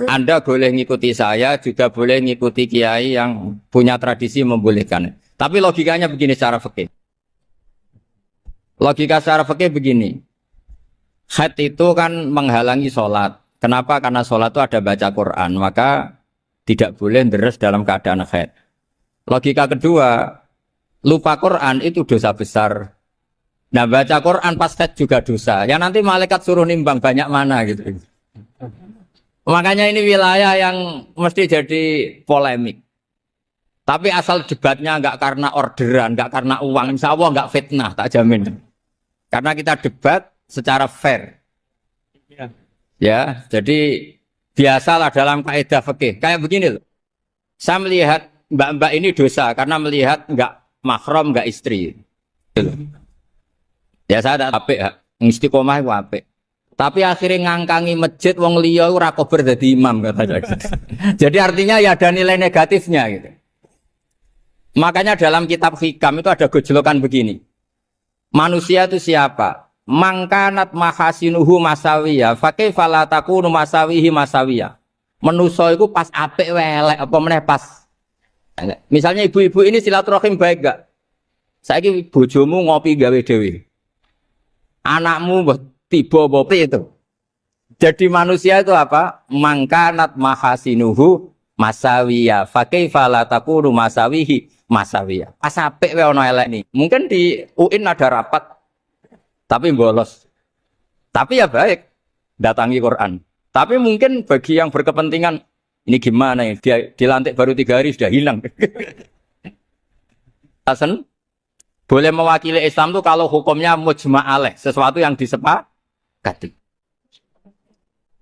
S2: Anda boleh ngikuti saya, juga boleh ngikuti kiai yang punya tradisi membolehkan. Tapi logikanya begini secara fikih. Logika secara fikih begini. Haid itu kan menghalangi sholat. Kenapa? Karena sholat itu ada baca Quran, maka tidak boleh deres dalam keadaan haid. Logika kedua, lupa Quran itu dosa besar. Nah, baca Quran pas haid juga dosa. Ya nanti malaikat suruh nimbang banyak mana gitu. Makanya ini wilayah yang mesti jadi polemik. Tapi asal debatnya nggak karena orderan, nggak karena uang, insya Allah nggak fitnah, tak jamin. Karena kita debat secara fair. Ya, jadi biasalah dalam kaidah fikih. Kayak begini loh. Saya melihat mbak-mbak ini dosa karena melihat nggak mahram, nggak istri. Ya saya ada apik ya, istiqomah itu apik. Tapi akhirnya ngangkangi masjid wong liya ora kober dadi imam katanya. Jadi artinya ya ada nilai negatifnya gitu. Makanya dalam kitab Hikam itu ada gejolokan begini. Manusia itu siapa? Mangkanat mahasinuhu masawiya, fakaifa la takunu masawihi masawiya. Manusa iku pas apik welek apa meneh pas. Misalnya ibu-ibu ini silaturahim baik gak? Saiki bojomu ngopi gawe dhewe. Anakmu tiba apa itu. Jadi manusia itu apa? Mangkanat mahasinuhu masawiya, fakaifa la takunu masawihi masawiya. Pas apik wae ana elek nih. Mungkin di UIN ada rapat tapi bolos. Tapi ya baik datangi Quran. Tapi mungkin bagi yang berkepentingan ini gimana ya? Dia dilantik baru 3 hari sudah hilang. Hasan boleh mewakili Islam tuh kalau hukumnya mujma' alaih, sesuatu yang disepakati.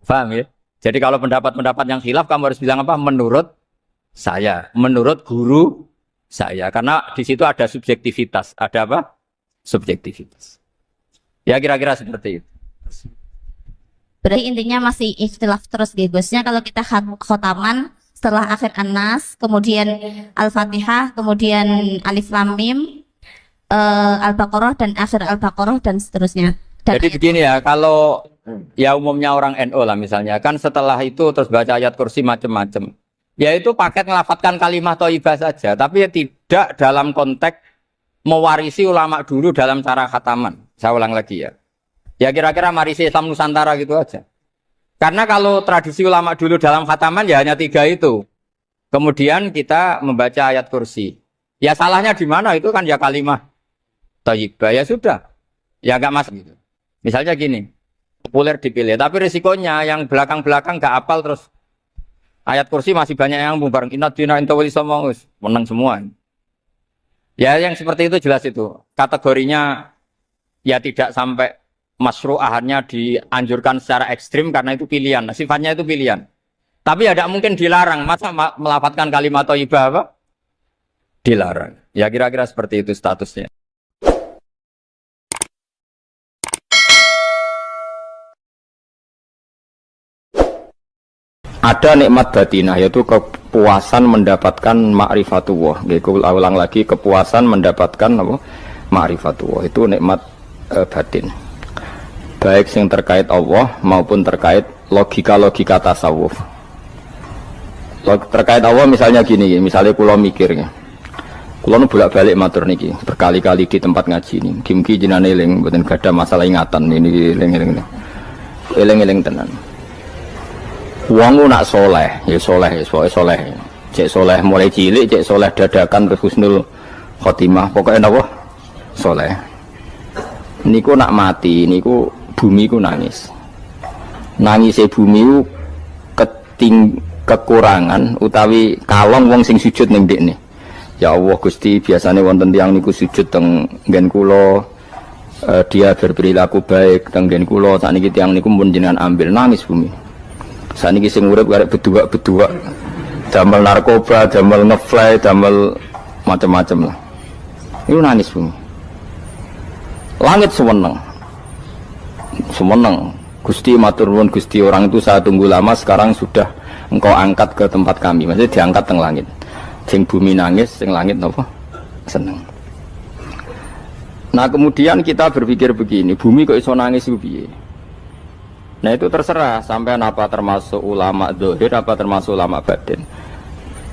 S2: Paham ya? Jadi kalau pendapat-pendapat yang khilaf kamu harus bilang apa? Menurut saya, menurut guru saya, karena di situ ada subjektivitas, ada apa? Subjektivitas. Ya kira-kira seperti itu.
S3: Berarti intinya masih ikhtilaf terus gitu. Bosnya kalau kita khotaman setelah akhir An-Nas, kemudian Al-Fatihah, kemudian Alif Lam Mim, Al-Baqarah dan akhir Al-Baqarah dan seterusnya. Dan
S2: jadi begini ya, kalau ya umumnya orang NU lah misalnya, kan setelah itu terus baca ayat kursi macam-macam. Ya itu paket ngelafatkan kalimat thayyibah saja, tapi ya tidak dalam konteks mewarisi ulama dulu dalam cara khataman. Saya ulang lagi ya. Ya kira-kira marisi Islam Nusantara gitu aja. Karena kalau tradisi ulama dulu dalam khataman ya hanya 3 itu. Kemudian kita membaca ayat kursi. Ya salahnya di mana? Itu kan ya kalimat thayyibah, ya sudah. Ya enggak mas gitu. Misalnya gini, populer dipilih, tapi risikonya yang belakang-belakang enggak hafal terus ayat kursi masih banyak yang bareng inna dina inta wali somaus, menang semua. Ya yang seperti itu jelas itu. Kategorinya ya tidak sampai masyru'ahnya dianjurkan secara ekstrim karena itu pilihan. Nah, sifatnya itu pilihan. Tapi ya tidak mungkin dilarang. Masa melafatkan kalimat thayyibah apa? Dilarang. Ya kira-kira seperti itu statusnya. Ada nikmat batinah, yaitu kepuasan mendapatkan ma'rifatullah. Yaitu ulang lagi, kepuasan mendapatkan apa? Ma'rifatullah. Itu nikmat batin. Baik yang terkait Allah maupun terkait logika-logika tasawuf. Terkait Allah misalnya gini, misalnya kula mikirnya. Kula nu bolak-balik matur niki, berkali-kali di tempat ngaji ini. Mugi-mugi jenengan eling mboten gadah masalah ingatan ini eling-eling. Eling-eling tenan. Wong nak soleh, ya soleh, ya soleh. Cek soleh mulai cilik, cek soleh dadakan terus husnul khotimah. Pokoknya napa? Soleh. Niku nak mati, niku bumi ku nangis. Nangise bumi ku kekurangan utawi kalong wong sing sujud ning ndekne. Ya Allah Gusti, biasanya wonten tiyang niku sujud teng nggen kula, dia berperilaku baik teng nggen kula, sakniki tiyang niku pun jenengan ambil, nangis bumi. Saniki sing urip arek bedua-bedua, damel narkoba, damel ngefly, damel macam-macam lah. Itu nangis bumi. Langit seweneng. Seweneng. Gusti matur nuwun Gusti, orang itu saya tunggu lama, sekarang sudah engkau angkat ke tempat kami. Maksudnya diangkat teng langit. Sing bumi nangis, sing langit napa? Seneng. Nah kemudian kita berpikir begini, bumi kok iso nangis itu piye? Nah itu terserah sampean apa termasuk ulama zahir apa termasuk ulama batin.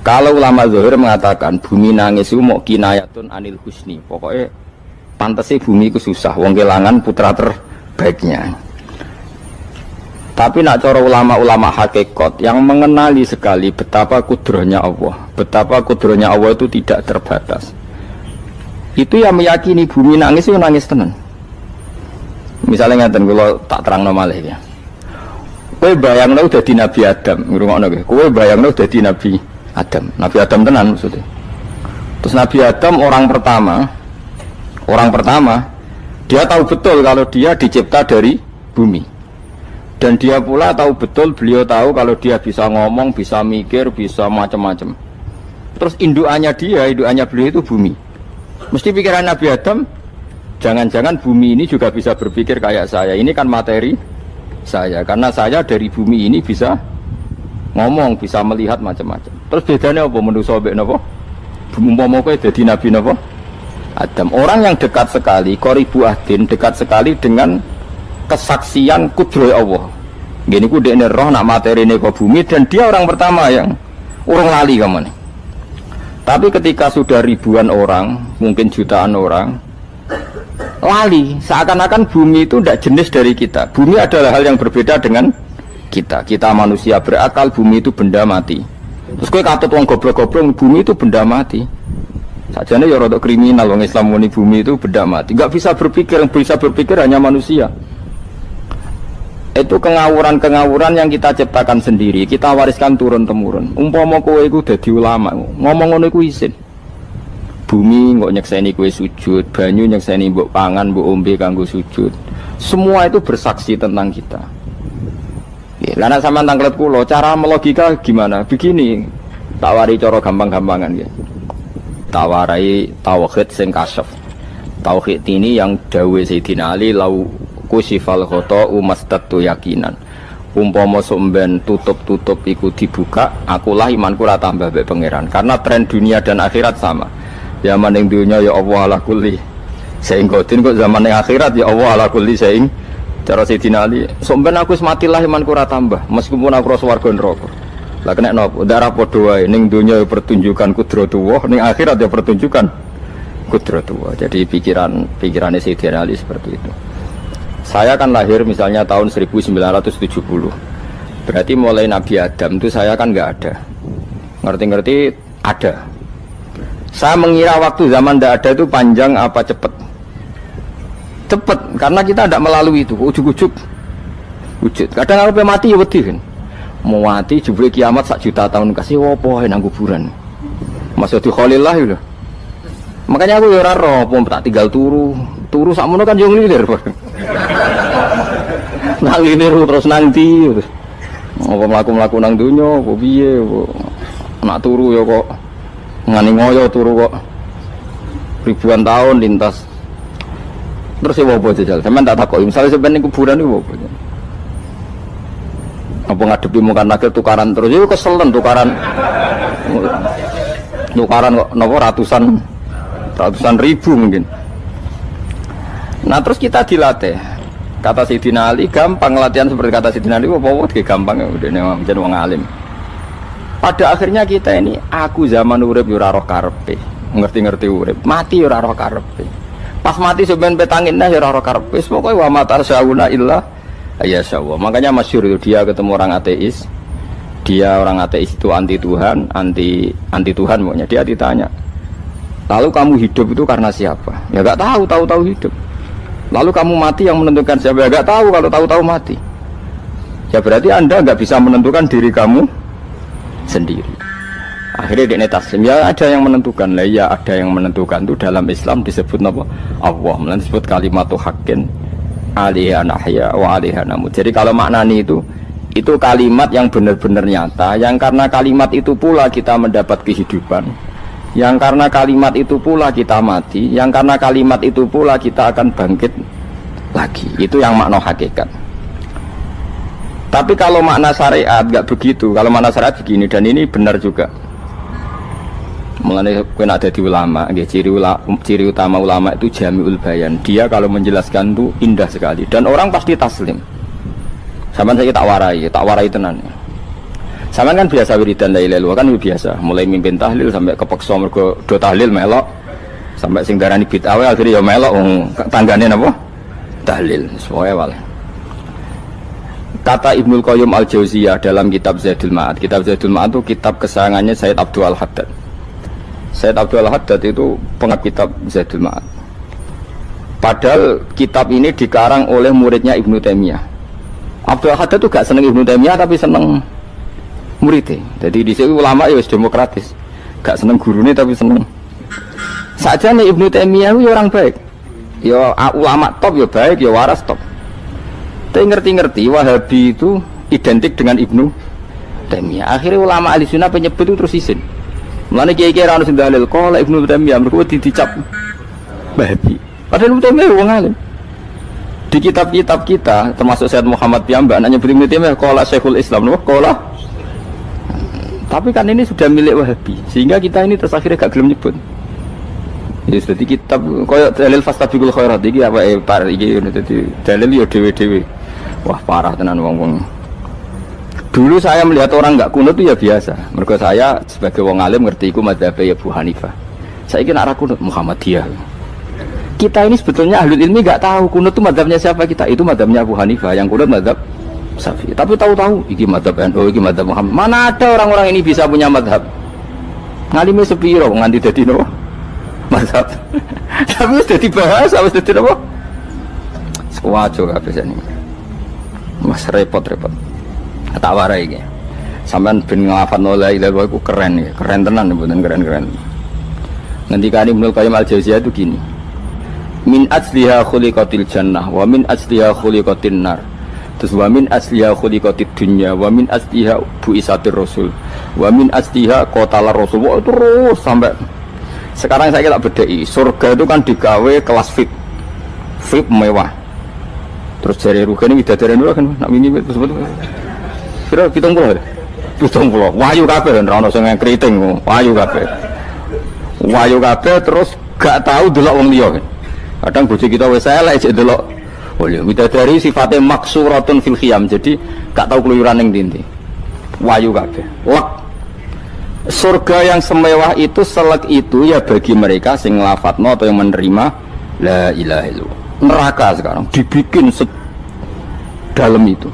S2: Kalau ulama zahir mengatakan bumi nangis itu mau kinayatun anil husni, pokoknya pantasnya bumi itu susah, wong kelangan putra terbaiknya. Tapi nak cara ulama-ulama hakikat yang mengenali sekali betapa kudrohnya Allah, betapa kudrohnya Allah itu tidak terbatas. Itu yang meyakini bumi nangis itu nangis tenan. Misalnya ngeten kula tak terangno malih ya. Kowe bayangno dadi Nabi Adam, ngrungokno kowe. Kowe bayangno dadi Nabi Adam. Nabi Adam tenan maksudnya. Terus Nabi Adam orang pertama dia tahu betul kalau dia dicipta dari bumi. Dan dia pula tahu betul, beliau tahu kalau dia bisa ngomong, bisa mikir, bisa macam-macam. Terus indukannya beliau itu bumi. Mesti pikiran Nabi Adam, jangan-jangan bumi ini juga bisa berpikir kayak saya. Ini kan materi saya, karena saya dari bumi ini bisa ngomong, bisa melihat macam-macam. Terus bedanya apa manusa mbek napa? Umpama kowe dadi nabi napa? Adam. Orang yang dekat sekali, qoribu ahdin, dekat sekali dengan kesaksian kudroh Allah. Gini ku dekne roh nak materine ke bumi dan dia orang pertama yang urung lali kamane. Tapi ketika sudah ribuan orang, mungkin jutaan orang lali, seakan-akan bumi itu tidak jenis dari kita. Bumi adalah hal yang berbeda dengan kita. Kita manusia berakal, bumi itu benda mati. Terus kowe katut wong goblok-goblok, bumi itu benda mati. Sajane ya rada kriminal wong Islam muni bumi itu benda mati. Enggak bisa berpikir, yang bisa berpikir hanya manusia. Itu kengawuran-kengawuran yang kita ciptakan sendiri, kita wariskan turun-temurun. Umpama kowe iku dadi ulama, ngomong ngono iku isin. Bumi kok nyekseni kowe sujud, banyu nyekseni mbok pangan, mbok ombe kanggo sujud. Semua itu bersaksi tentang kita. Ya, lan sampean tanglet kula, cara melogika gimana? Begini, tak wari cara gampang-gampangan ya. Tawarai tauhid sing kasyaf. Tauhid ini yang dawuh Sayyidina Ali lau kusifal khoto umastatu yakinan. Umpama somben tutup-tutup iku dibuka, akulah imanku ora tambah mbek pangeran. Karena tren dunia dan akhirat sama. Zaman ning dunia ya Allah ala kulli saing godin, kok zaman ning akhirat ya Allah ala kulli saing. Cara Sayyidina Ali, somben aku wis matilah imanku ora tambah, meskipun aku ora swarga neraka. Lah kena napa? Darah padha wae, ning dunia ya pertunjukan kudratullah, ning akhirat ya pertunjukan kudratullah. Jadi pikirannya Sayyidina Ali seperti itu. Saya kan lahir misalnya tahun 1970. Berarti mulai Nabi Adam itu saya kan nggak ada. Ngerti-ngerti ada. Saya mengira waktu zaman tidak ada itu panjang apa cepat? Cepat, karena kita tidak melalui itu. Ujuk-ujuk wujud. Kadang kalau mati ya wedi kan. Mau mati jebule kiamat 1 juta tahun kasih apa nang kuburan. Maksudnya Khalillah itu. Makanya aku ya ora roh, tak tinggal turu sakmono kan yo nglilir. Nang nglilir terus nanti terus. Apa mlaku-mlaku nang donya apa piye nak turu ya kok ngani ngoyo turu kok ribuan tahun lintas. Terus ya apa jajal? Sampeyan tak takoki, misale sampeyan ning kuburan iku apa? Apa ngadepi muka nakir tukaran terus itu keselen tukaran kok nopo ratusan ribu mungkin. Nah terus kita dilatih. Kata Sayyidina Ali gampang latihan seperti kata Sayyidina Ali, apa gampang ya udah jadi wong alim. Pada akhirnya kita ini aku zaman urip yo ora roh karepe, ngerti-ngerti urip, mati yo ora roh karepe. Pas mati sebenarnya petangin yo ora roh karepe, pokoke wa mata sauna illa ya syawah. Makanya masyhur itu dia ketemu orang ateis. Dia orang ateis itu anti Tuhan, anti Tuhan pokoknya. Dia ditanya, lalu kamu hidup itu karena siapa? Ya gak tahu hidup. Lalu kamu mati yang menentukan siapa? Ya gak tahu, kalau tahu mati. Ya berarti Anda gak bisa menentukan diri kamu sendiri. Akhirnya dia taslim, ya ada yang menentukan. Lah ya ada yang menentukan itu dalam Islam disebut apa? Allah, disebut kalimatu haqqin alaiha nahya wa alaiha namut. Jadi kalau maknani itu kalimat yang benar-benar nyata, yang karena kalimat itu pula kita mendapat kehidupan, yang karena kalimat itu pula kita mati, yang karena kalimat itu pula kita akan bangkit lagi. Itu yang makna hakikat. Tapi kalau makna syariat nggak begitu. Kalau makna syariat begini, dan ini benar juga. Mengenai kena ada di ulama, ciri utama ulama itu jami'ul bayan. Dia kalau menjelaskan itu indah sekali, dan orang pasti taslim. Sampeyan saya tak warai tenan. Sampeyan kan biasa wiridan la ilaha illallah kan biasa, mulai mimpin tahlil sampai kepeksa mergo do tahlil melok. Sampai sing darani bid'ah wae akhire ya melok wong tanggane napa? Tahlil. Semuanya wae. Kata Ibnul Qayyim Al-Jauziyah dalam kitab Zadul Ma'ad. Kitab Zadul Ma'ad itu kitab kesayangannya Sayyid Abdul Al-Haddad. Sayyid Abdul Al-Haddad itu pengarang kitab Zadul Ma'ad. Padahal kitab ini dikarang oleh muridnya Ibnu Taimiyah. Abdul Al-Haddad itu gak seneng Ibnu Taimiyah tapi seneng muridnya. Jadi di sini ulama ya demokratis. Gak seneng gurune tapi seneng. Saja nih Ibnu Taimiyah itu orang baik. Ya ulama top ya baik, ya waras top. Tapi ngerti-ngerti Wahabi itu identik dengan Ibnu Taimiyah. Akhirnya ulama ahli sunnah penyebut itu terus isin. Mulane kiai-kiai ra ono sing dalil kok Ibnu Taimiyah mergo dicap Wahabi. Padahal Ibnu Taimiyah wong alim. Di kitab-kitab kita termasuk Syekh Muhammad piyambak nyebut Ibnu Taimiyah qala Syekhul Islam no qala. Tapi kan ini sudah milik Wahabi sehingga kita ini terus akhirnya gak gelem nyebut. Yes, jadi kitab koyo dalil fastabiqul khairat iki apa par iki dadi dalil yo dhewe-dhewe. Wah, parah tenan wong-wong. Dulu saya melihat orang enggak kunut itu ya biasa. Mergo saya sebagai wong alim ngerti iku madzhab Abu Hanifah. Saiki nek ra kunut Muhammadiyah. Kita ini sebetulnya ahlul ilmi enggak tahu kunut itu madzhabnya siapa kita. Itu madzhabnya Abu Hanifah, yang kunut madzhab Syafi'i. Tapi tahu-tahu iki madzhab NU, iki madzhab Muhammad. Mana ada orang-orang ini bisa punya madzhab? Ngalime sepiro nganti dadi nopo? Mazhab. Tapi sudah dibahas, harus sudah apa? Sewajo kabeh ini. Mas repot-repot. Tak warai iki. Sampeyan ben nglafadzno la ilaha illallah iku keren ya, keren tenan mboten keren-keren. Ngendikane Ibnu Qayyim Al-Jauziyah itu gini. Min asliha khuliqatil jannah wa min asliha khuliqatin nar. Terus wa min asliha khuliqatid dunya wa min asliha buisatir rasul wa min asliha qatalar rasul. Terus sampai sekarang saya tak bedai, surga itu kan digawe kelas VIP mewah. Terus dari Rugen ini bidadari dulu kan, nak mini tersebut. Kira 70, 70. Wahyu kabeh kan, rano sing keriting, wahyu kabeh terus gak tahu delok wong liya kan. Kadang bojo kita wis elek cek delok. Oh iya, bidadari sifatnya maksuratun fil khiyam, jadi gak tahu keluyuran ning ndi. Wahyu kabeh. Lek surga yang semewah itu selek itu ya bagi mereka sing nglafatno atau yang menerima la ilaha illallah. Neraka sekarang dibikin dalam itu.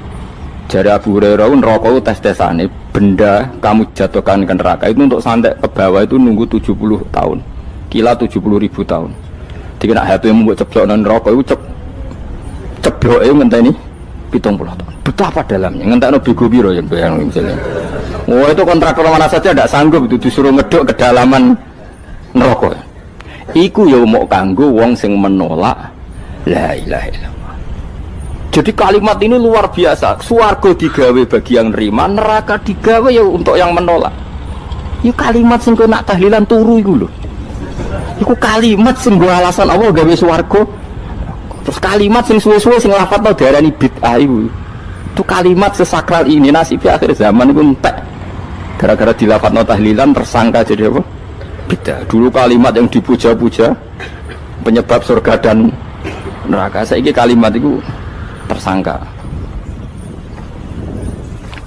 S2: Jadi Abu Hurairah neraka itu tes-tesane benda kamu jatuhkan ke neraka itu untuk santai ke bawah itu nunggu 70 tahun. Kila 70.000 tahun. Dikira HP mu mbok ceblok nang neraka itu cebloke ngenteni 70 tahun. Betapa dalamnya ngentekno bego piro ya bayang misalnya. Oh itu kontraktor mana saja tidak sanggup itu disuruh ngeduk kedalaman neraka. Iku ya mau kanggo wong sing menolak la ilaha illallah. Jadi kalimat ini luar biasa. Swarga digawe bagi yang nerima, neraka digawe ya untuk yang menolak. Itu kalimat sing kok nak tahlilan turu iku lho. Iku kalimat sing nggo alasan Allah gawe swarga. Terus kalimat sing suwe-suwe sing lafadzno darani bid'ah iku. Itu kalimat sesakral ini nasibnya akhir zaman itu entek. Gara-gara dilafadzno tahlilan tersangka jadi apa? Beda. Dulu kalimat yang dipuja-puja penyebab surga dan neraka. Saiki kalimat itu tersangka.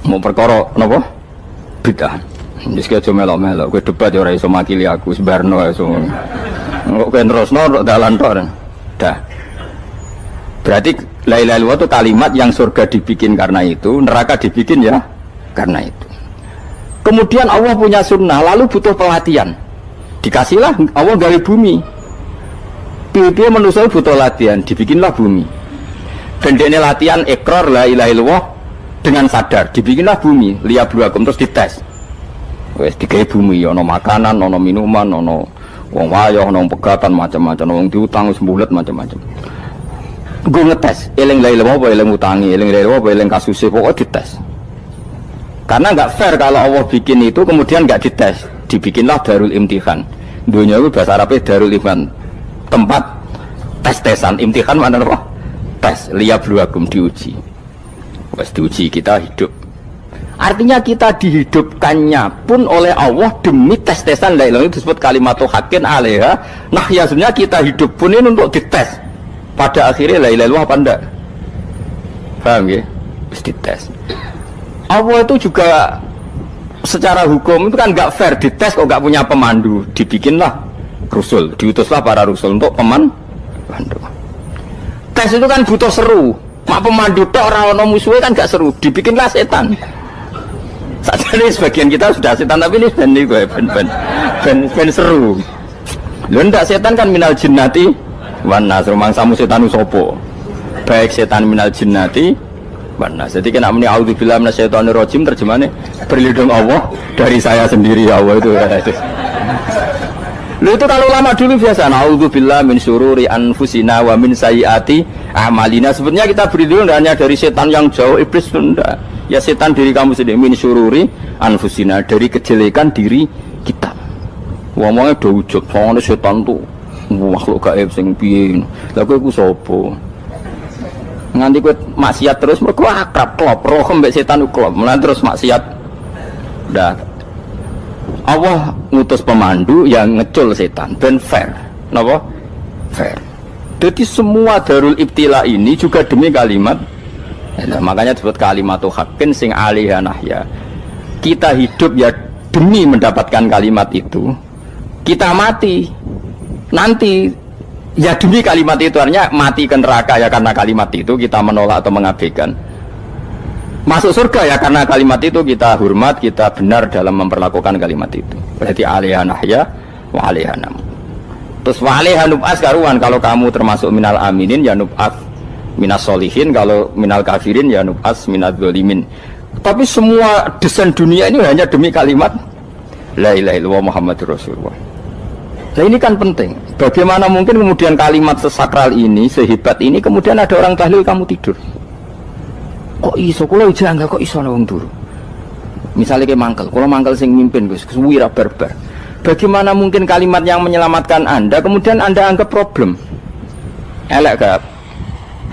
S2: Mau perkara napa? Beda. Wis aja melok-melok kowe debat ya ora iso makili aku sebarno iso. Kok kowe terusno dalan tok. Dah. Berarti la ilaha illallah itu kalimat yang surga dibikin karena itu, neraka dibikin ya karena itu. Kemudian Allah punya sunnah, lalu butuh pelatihan. Dikasihlah Allah gawe bumi. Piye manusia butuh latihan, dibikinlah bumi. Bendene latihan ikrar la ilaha illallah dengan sadar, dibikinlah bumi, liyabluwakum terus dites. Wes digawe bumi, ono makanan, ono minuman, ono wong wayah, ono pegatan macam-macam, wong diutang sembulet macam-macam. Gue ngetes, eling la ilaha illallah apa eling utangi, eling la ilaha illallah apa eling kasusnya, pokoknya dites. Karena nggak fair kalau Allah bikin itu kemudian nggak dites, dibikinlah darul imtihan. Dunia itu bahasa Arabnya darul imtihan, tempat tes-tesan. Imtihan mana apa? Tes, liyabluwakum, diuji. Pas diuji kita hidup. Artinya kita dihidupkannya pun oleh Allah demi tes-tesan la ilaha illallah, disebut kalimatu haqqin alaiha. Nah ya sebenarnya kita hidup pun ini untuk dites. Pada akhirnya la ilaha illallah apa enggak? Paham ya? Wis dites. Allah itu juga secara hukum itu kan nggak fair, dites kok nggak punya pemandu, dibikinlah rusul, diutuslah para rusul untuk pemandu. Tes itu kan butuh seru, mak pemandu tok ora ono musuhe kan gak seru, dibikinlah setan. Sajane sebagian kita sudah setan tapi ini ben seru. Lho ndak setan kan minal jinnati wan nas, rumangsamu setan sapa? Baik setan minal jinnati wan nas. Jadi kena muni auzubillahi minasyaitonir rajim, terjemahnya berlindung Allah dari saya sendiri. Allah itu. Lho itu kalau lama dulu biasa auzubillahi min syururi anfusina wa min sayyiati a'malina. Sebenarnya kita berlindung hanya dari setan yang jauh, iblis itu enggak. Ya setan diri kamu sendiri, min syururi anfusina, dari kejelekan diri kita. Ngomongnya do ujug, soalnya setan tuh makhluk gaib sing piye. Lah kowe iku sapa? Nganti kowe maksiat terus mergo akrab klop, roh mbek setan klop. Mulane terus maksiat. Dah. Allah ngutus pemandu yang ngecul setan ben fair. Napa? Fair. Jadi semua darul ibtila ini juga demi kalimat. Nah, makanya disebut kalimatu haqqin sing alaiha nahya. Kita hidup ya demi mendapatkan kalimat itu. Kita mati nanti ya demi kalimat itu, artinya mati ke neraka ya karena kalimat itu kita menolak atau mengabaikan. Masuk surga ya karena kalimat itu kita hormat, kita benar dalam memperlakukan kalimat itu. Berarti alaiha nahya wa alaiha nam. Terus wa alaiha nub'as karuan, kalau kamu termasuk minal aminin ya nub'as minas solihin, kalau minal kafirin ya nub'as minaz zalimin. Tapi semua desain dunia ini hanya demi kalimat la ilaha illallah Muhammadur Rasulullah. Nah ini kan penting. Bagaimana mungkin kemudian kalimat sesakral ini, sehebat ini, kemudian ada orang tahlil kamu tidur? Kok iso? Kalau jangga kok iso wong turu? Misalnya kayak mangkel, kalau mangkel sing mimpin Gus, wira barbar. Bagaimana mungkin kalimat yang menyelamatkan Anda kemudian Anda anggap problem? Elek gak?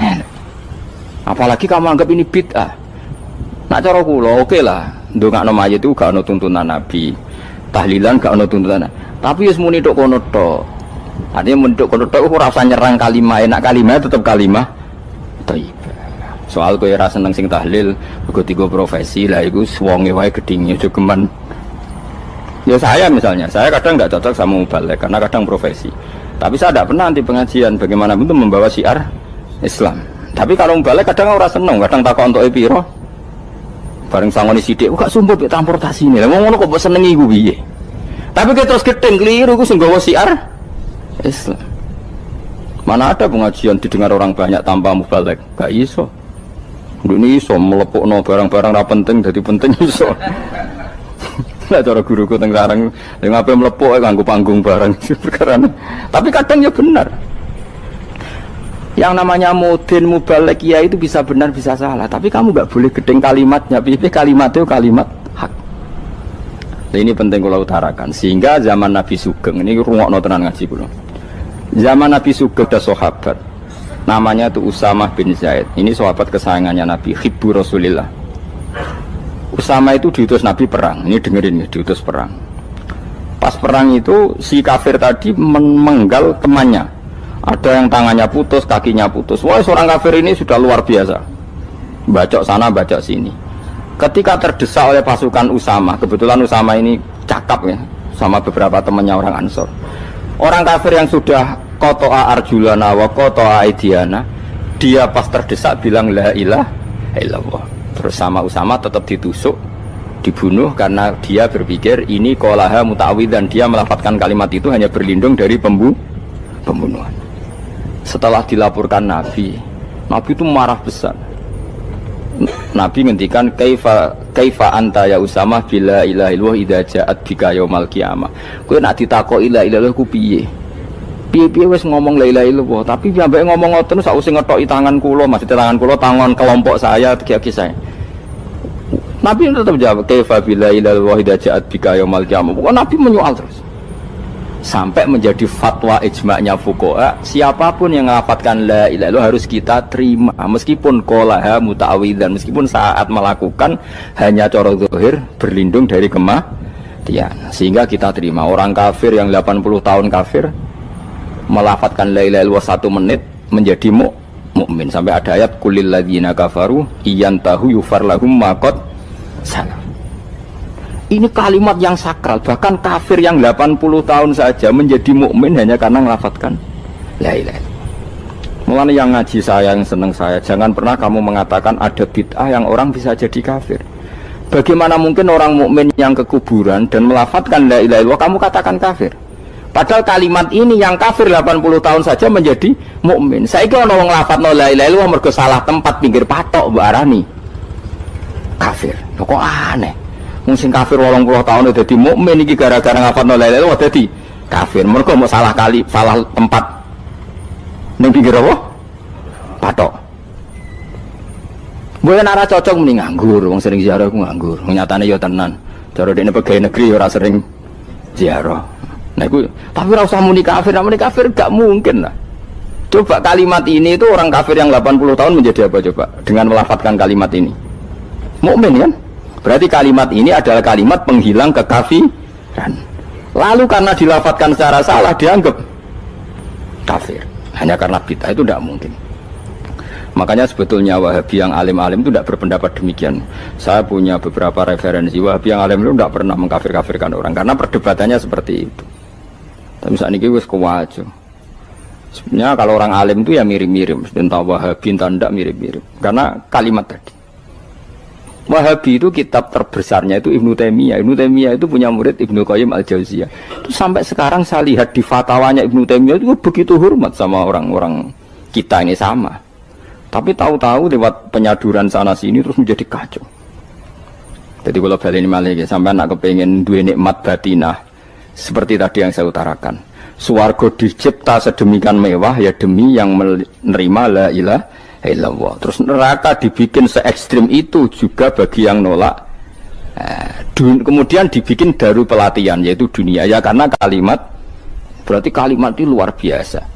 S2: Elek. Apalagi kamu anggap ini bid'ah. Nak cara kula oke lah, ndongakno mayit itu gak ono tuntunan Nabi. Tahlilan gak ono tuntunan. Tapi wis muni tok kono tok. Artinya menduk kono tok ora usah nyerang kalimah, enak kalimah tetap kalimah thayyibah. Soal kowe ora seneng sing tahlil, mergo tiga profesi lah iku wonge wae gedhinge aja geman. Ya saya misalnya, saya kadang nggak cocok sama mubalek karena kadang profesi. Tapi saya tidak pernah anti pengajian, bagaimana itu membawa syiar Islam. Tapi kalau mubalek kadang ora seneng, kadang takok entuk piro. Bareng sangoni sithik, kok sumpah mek transportasi ini. Lah ngono kok mbok senengi ku piye? Tapi kita terus gedeng keliru ku sing gawa syiar Islam. Mana ada pengajian didengar orang banyak tanpa mubalek? Gak iso. Ini iso melepukno barang-barang ra penting jadi penting iso. Lah cara guruku teng sareng ning ape mlepuk nganggo panggung barang perkara. Tapi kadang ya benar. Yang namanya mudin mubalek ya itu bisa benar bisa salah, tapi kamu nggak boleh gedeng kalimatnya. Pilih kalimat itu kalimat hak. Nah, ini penting kalau utarakan. Sehingga zaman Nabi Sugeng ini rungokno tenan ngaji kula. Zaman Nabi Sugeng ada sahabat namanya itu Usamah bin Zaid. Ini sahabat kesayangannya Nabi, hibbu Rasulillah. Usamah itu diutus Nabi perang. Ini dengerin ya, diutus perang. Pas perang itu si kafir tadi menggal temannya. Ada yang tangannya putus, kakinya putus. Wah, seorang kafir ini sudah luar biasa. Bacok sana, bacok sini. Ketika terdesak oleh pasukan Usamah, kebetulan Usamah ini cakap ya, sama beberapa temannya orang Ansor. Orang kafir yang sudah kotoa arjulana wa kotoa aidiana, dia pas terdesak bilang la ilaha illallah. Terus sama Usamah tetap ditusuk, dibunuh karena dia berpikir ini qolaha muta'awid, dan dia melafadzkan kalimat itu hanya berlindung dari pembunuhan. Setelah dilaporkan Nabi itu marah besar. Nabi ngendikan kaifa anta ya Usamah bila ilaha illallah idza ja'at bika yaumal qiyamah. Kowe nak ditakoki la ilaha illallah ku piye? Piye-piye wis ngomong la ilaha illallah, tapi sampai ngomong ngoten sak usah ngetoki tangan kula, maksud tangan kula tangan kelompok saya, kaki saya. Nabi tetap jawab kaifa bila ilaha illallah idza ja'at bika yaumal qiyamah. Nabi menyoal terus. Sampai menjadi fatwa ijma'nya fuqaha, siapapun yang melafatkan la ilaha illallah harus kita terima meskipun qolaha muta'awidzan, meskipun saat melakukan hanya cara zahir berlindung dari kematian, sehingga kita terima. Orang kafir yang 80 tahun kafir melafatkan la ilaha illallah 1 menit menjadi mukmin. Sampai ada ayat kulil ladzina kafaru iyantahu yufar lahum maqad salam. Ini kalimat yang sakral, bahkan kafir yang 80 tahun saja menjadi mukmin hanya karena melafadzkan la ilaha illallah. Mulanya yang ngaji saya, yang seneng saya, jangan pernah kamu mengatakan ada bid'ah yang orang bisa jadi kafir. Bagaimana mungkin orang mukmin yang ke kuburan dan melafadzkan la ilaha illallah kamu katakan kafir? Padahal kalimat ini yang kafir 80 tahun saja menjadi mukmin. Saiki ana wong lafadzno la ilaha illallah mergo salah tempat pinggir patok mbok arani kafir. Kok aneh. Wong sing kafir 80 tahun dadi mukmin iki gara-gara ngafalno la ilaha illallah dadi kafir. Mergo mau salah kali, salah tempat. Ning pinggir apa? Patok. Mboten ora cocok muni nganggur, wong sering ziarah ku nganggur. Nyatane ya tenan. Cara dekne pegawai negeri ora sering ziarah. Nah iku tapi ora usah muni kafir gak mungkin lah. Coba kalimat ini itu orang kafir yang 80 tahun menjadi apa coba dengan melafadzkan kalimat ini? Mukmin kan? Berarti kalimat ini adalah kalimat penghilang kekafiran. Lalu karena dilafadzkan secara salah dianggap kafir. Hanya karena bid'ah itu tidak mungkin. Makanya sebetulnya Wahabi yang alim-alim itu tidak berpendapat demikian. Saya punya beberapa referensi Wahabi yang alim itu tidak pernah mengkafir-kafirkan orang karena perdebatannya seperti itu. Tapi saat ini wis kuwajo. Sebenarnya kalau orang alim itu ya mirip-mirip, entah Wahabi entah tidak mirip-mirip. Karena kalimat tadi. Wahabi itu kitab terbesarnya itu Ibnu Taimiyah. Ibnu Taimiyah itu punya murid Ibnu Qayyim Al-Jauziyah. Itu sampai sekarang saya lihat di fatwanya Ibnu Taimiyah itu begitu hormat sama orang-orang kita ini sama. Tapi tahu-tahu lewat penyaduran sana sini terus menjadi kacau. Jadi kalau balik ini malah sampai nak kepengen dua nikmat batinah seperti tadi yang saya utarakan. Swarga dicipta sedemikian mewah ya demi yang menerima la ilaha illallah. Terus neraka dibikin se ekstrim itu juga bagi yang nolak. Kemudian dibikin daru pelatihan yaitu dunia ya karena kalimat berarti kalimat itu luar biasa.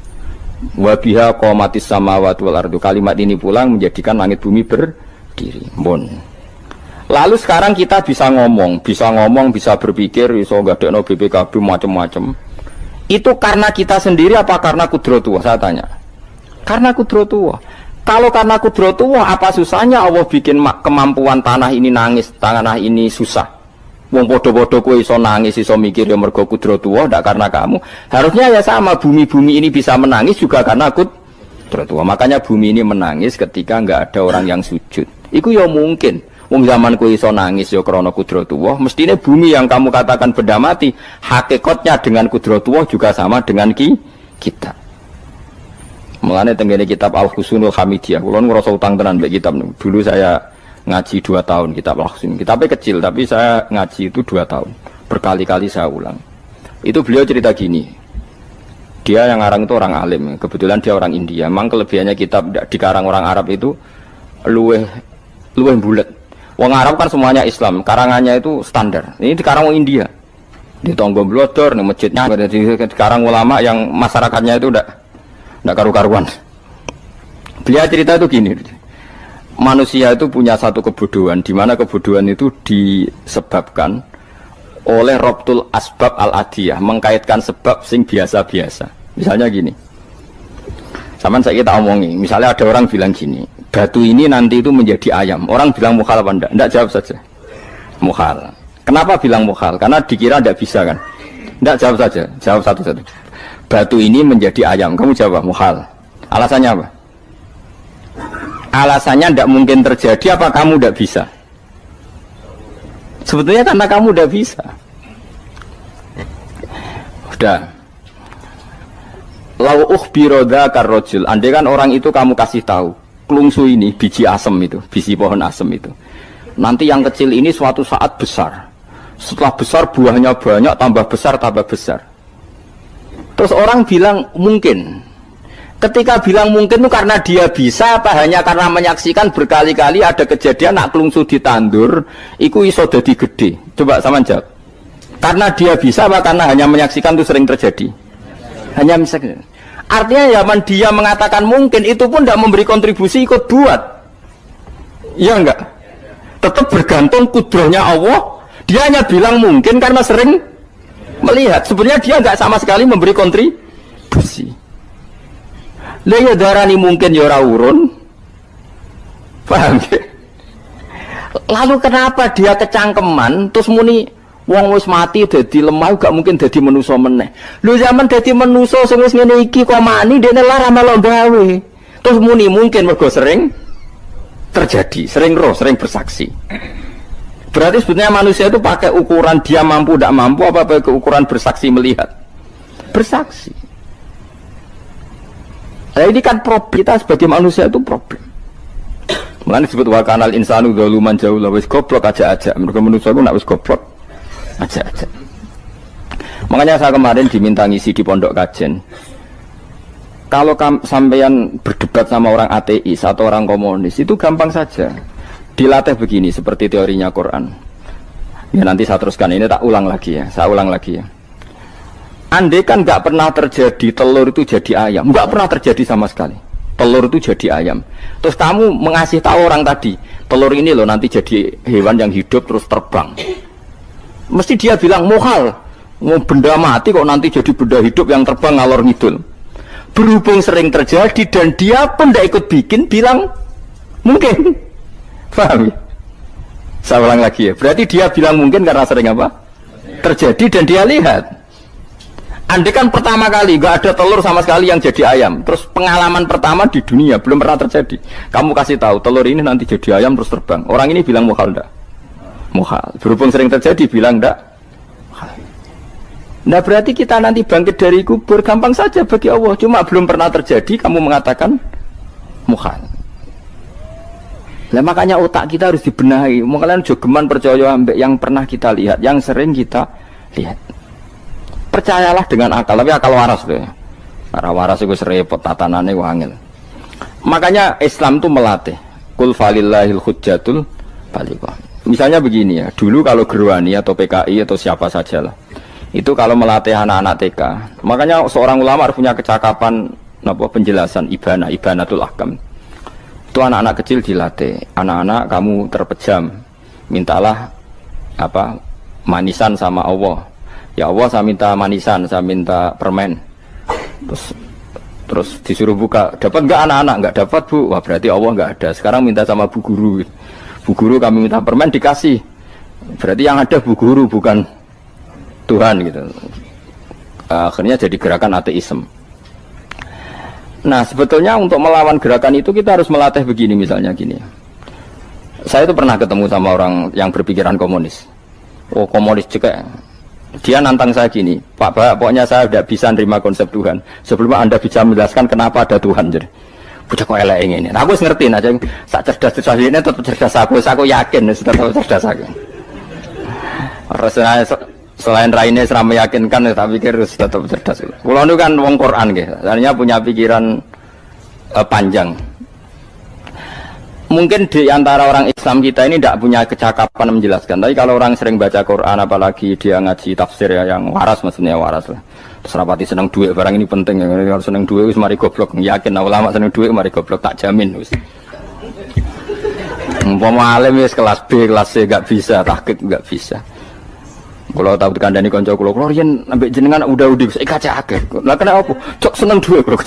S2: Wa biha qamatis samawati wal ardu. Kalimat ini pulang menjadikan langit bumi berdiri. Bon. Lalu sekarang kita bisa ngomong, bisa berpikir, bisa ngadekno BPKB macam-macam. Itu karena kita sendiri apa karena kudratullah? Saya tanya. Karena kudratullah. Kalau karena kudratullah, apa susahnya Allah bikin kemampuan tanah ini nangis, tanah ini susah. Wong podo-podo kowe iso nangis, iso mikir ya mergo kudratullah, ndak karena kamu. Harusnya ya sama, bumi-bumi ini bisa menangis juga karena kudratullah. Makanya bumi ini menangis ketika enggak ada orang yang sujud. Iku ya mungkin. Wong zaman kowe iso nangis ya krana kudratullah, mestine bumi yang kamu katakan benda mati, hakikatnya dengan kudratullah juga sama dengan kita. Mulane tenggene kitab Al-Husunul Hamidiyah, kula ngrasa utang tenan mbek kitab niku. Dulu saya ngaji 2 tahun kitab Al-Husun. Kitabnya kecil tapi saya ngaji itu 2 tahun. Berkali-kali saya ulang. Itu beliau cerita gini. Dia yang ngarang itu orang alim, kebetulan dia orang India. Memang kelebihannya kitab dikarang orang Arab itu luweh bulet. Wong Arab kan semuanya Islam, karangannya itu standar. Ini dikarang orang India. Di Tonggo Blodor, di masjidnya, dikarang ulama yang masyarakatnya itu enggak karu-karuan. Beliau cerita itu gini. Manusia itu punya satu kebodohan, di mana kebodohan itu disebabkan oleh robtul asbab al-adiyah, mengkaitkan sebab sing biasa-biasa. Misalnya gini, sama saya kita omongi, misalnya ada orang bilang gini, batu ini nanti itu menjadi ayam. Orang bilang mukhal apa enggak? Enggak, jawab saja. Mukhal. Kenapa bilang mukhal? Karena dikira enggak bisa kan? Enggak, jawab saja. Jawab satu-satu. Batu ini menjadi ayam. Kamu jawab mukhal. Alasannya apa? Alasannya tidak mungkin terjadi apa kamu tidak bisa? Sebetulnya karena kamu tidak bisa. Udah. Lau ukhbiro dzakar rajul. Andai kan orang itu kamu kasih tahu, klungsu ini biji asem itu, biji pohon asem itu. Nanti yang kecil ini suatu saat besar. Setelah besar buahnya banyak, tambah besar, tambah besar. Terus orang bilang mungkin. Ketika bilang mungkin itu karena dia bisa apa hanya karena menyaksikan berkali-kali ada kejadian nak klungsu ditandur iku iso dadi gede. Coba sama jawab. Karena dia bisa apa karena hanya menyaksikan itu sering terjadi? Hanya misalnya. Artinya zaman dia mengatakan mungkin itu pun tidak memberi kontribusi ikut buat. Iya enggak? Tetap bergantung kudrahnya Allah. Dia hanya bilang mungkin karena sering melihat. Sebenarnya dia enggak sama sekali memberi kontribusi. Lha ya darani mungkin ya ora urun. Paham ya? Lalu kenapa dia kecangkeman terus muni wong wis mati dadi lemah gak mungkin dadi manusa meneh. Lho zaman dadi manusa sing wis ngene iki kok mani dene lara melok gawe. Terus muni mungkin mergo sering terjadi, sering roh, sering bersaksi. Berarti sebetulnya manusia itu pakai ukuran dia mampu tidak mampu apa pakai ukuran bersaksi melihat? Bersaksi. Nah ini kan problem kita sebagai manusia itu problem. Mulane disebut wa kanal insanu dzaluman jauh wis goblok aja-aja. Mergo manusia ku nak wis goblok aja-aja. Makanya saya kemarin diminta ngisi di pondok kajen. Kalau sampean berdebat sama orang ateis atau orang komunis itu gampang saja. Dilatih begini seperti teorinya Quran. Ya nanti saya teruskan ini tak ulang lagi ya. Saya ulang lagi ya. Andai kan nggak pernah terjadi telur itu jadi ayam, nggak pernah terjadi sama sekali. Telur itu jadi ayam. Terus kamu mengasih tahu orang tadi, telur ini loh nanti jadi hewan yang hidup terus terbang. Mesti dia bilang mohal, mau benda mati kok nanti jadi benda hidup yang terbang ngalor ngidul. Berhubung sering terjadi dan dia pun tidak ikut bikin, bilang mungkin. Paham ya? Saya ulang lagi ya. Berarti dia bilang mungkin karena sering apa? Terjadi dan dia lihat. Andai kan pertama kali nggak ada telur sama sekali yang jadi ayam, terus pengalaman pertama di dunia belum pernah terjadi. Kamu kasih tahu telur ini nanti jadi ayam terus terbang. Orang ini bilang muhal enggak? Muhal. Berhubung sering terjadi bilang enggak? Muhal. Nah berarti kita nanti bangkit dari kubur gampang saja bagi Allah. Cuma belum pernah terjadi kamu mengatakan muhal. Nah makanya otak kita harus dibenahi. Makanya jogeman percaya ambek yang pernah kita lihat, yang sering kita lihat. Percayalah dengan akal, tapi akal waras deh. Karena waras itu serepot tatanannya wangil. Makanya Islam itu melatih. Kul falillahil hujjatul balighah. Misalnya begini ya, dulu kalau Gerwani atau PKI atau siapa saja lah, itu kalau melatih anak-anak TK, makanya seorang ulama harus punya kecakapan penjelasan ibanatul ahkam. Itu anak-anak kecil dilatih. Anak-anak kamu terpejam, mintalah manisan sama Allah. Ya Allah saya minta manisan, saya minta permen. Terus disuruh buka, dapat nggak anak-anak? Nggak dapat bu. Wah berarti Allah nggak ada. Sekarang minta sama bu guru. Bu guru kami minta permen dikasih. Berarti yang ada bu guru bukan Tuhan gitu. Akhirnya jadi gerakan ateisme. Nah sebetulnya untuk melawan gerakan itu kita harus melatih begini misalnya gini. Saya itu pernah ketemu sama orang yang berpikiran komunis. Oh komunis juga. Dia nantang saya gini, Pak Bapak, pokoknya saya tidak bisa nerima konsep Tuhan sebelum Anda bisa menjelaskan kenapa ada Tuhan. Jadi, bocah kok elek ini. Nah, aku ngerti aja, sak cerdas ini tetap cerdas aku yakin tetap cerdas aku. Rasanya selain raine seram meyakinkan, tapi pikir tetap cerdas. Kulo itu kan wong Quran gitu, artinya punya pikiran panjang. Mungkin di antara orang Islam kita ini tidak punya kecakapan menjelaskan. Tapi kalau orang sering baca Quran, apalagi dia ngaji tafsir ya, yang waras maksudnya waras lah. Terus rapati seneng duit, barang ini penting ya. Kalau seneng duit, mari goblok. Yakin, ulama seneng duit, mari goblok, tak jamin. Umpama alim wis kelas B, kelas C gak bisa, tahqiq gak bisa. Kalau tahu kandhani kanca kula yen ambek jenengan udah saya kaca akeh. Lah kena apa? Cok seneng duit, bro.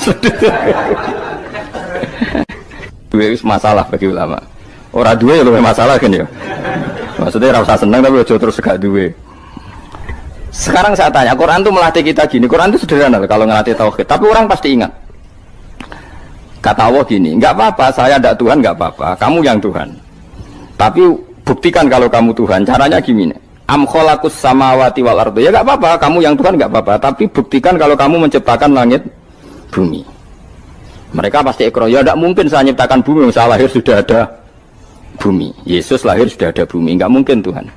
S2: Duit itu masalah bagi ulama. Orang duit ya lebih masalah kan ya. Maksudnya rasa senang tapi ojo terus gak duit. Sekarang saya tanya, Quran itu melatih kita gini. Quran itu sederhana kalau ngelatih tauhid. Tapi orang pasti ingat. Kata Allah gini, nggak apa-apa, saya tidak Tuhan, nggak apa-apa. Kamu yang Tuhan. Tapi buktikan kalau kamu Tuhan. Caranya gimana? Am khalaqus samawati wal ardi. Ya nggak apa-apa, kamu yang Tuhan nggak apa-apa. Tapi buktikan kalau kamu menciptakan langit, bumi. Mereka pasti ikrar, ya tidak mungkin saya menciptakan bumi, saya lahir sudah ada bumi. Yesus lahir sudah ada bumi, nggak mungkin Tuhan.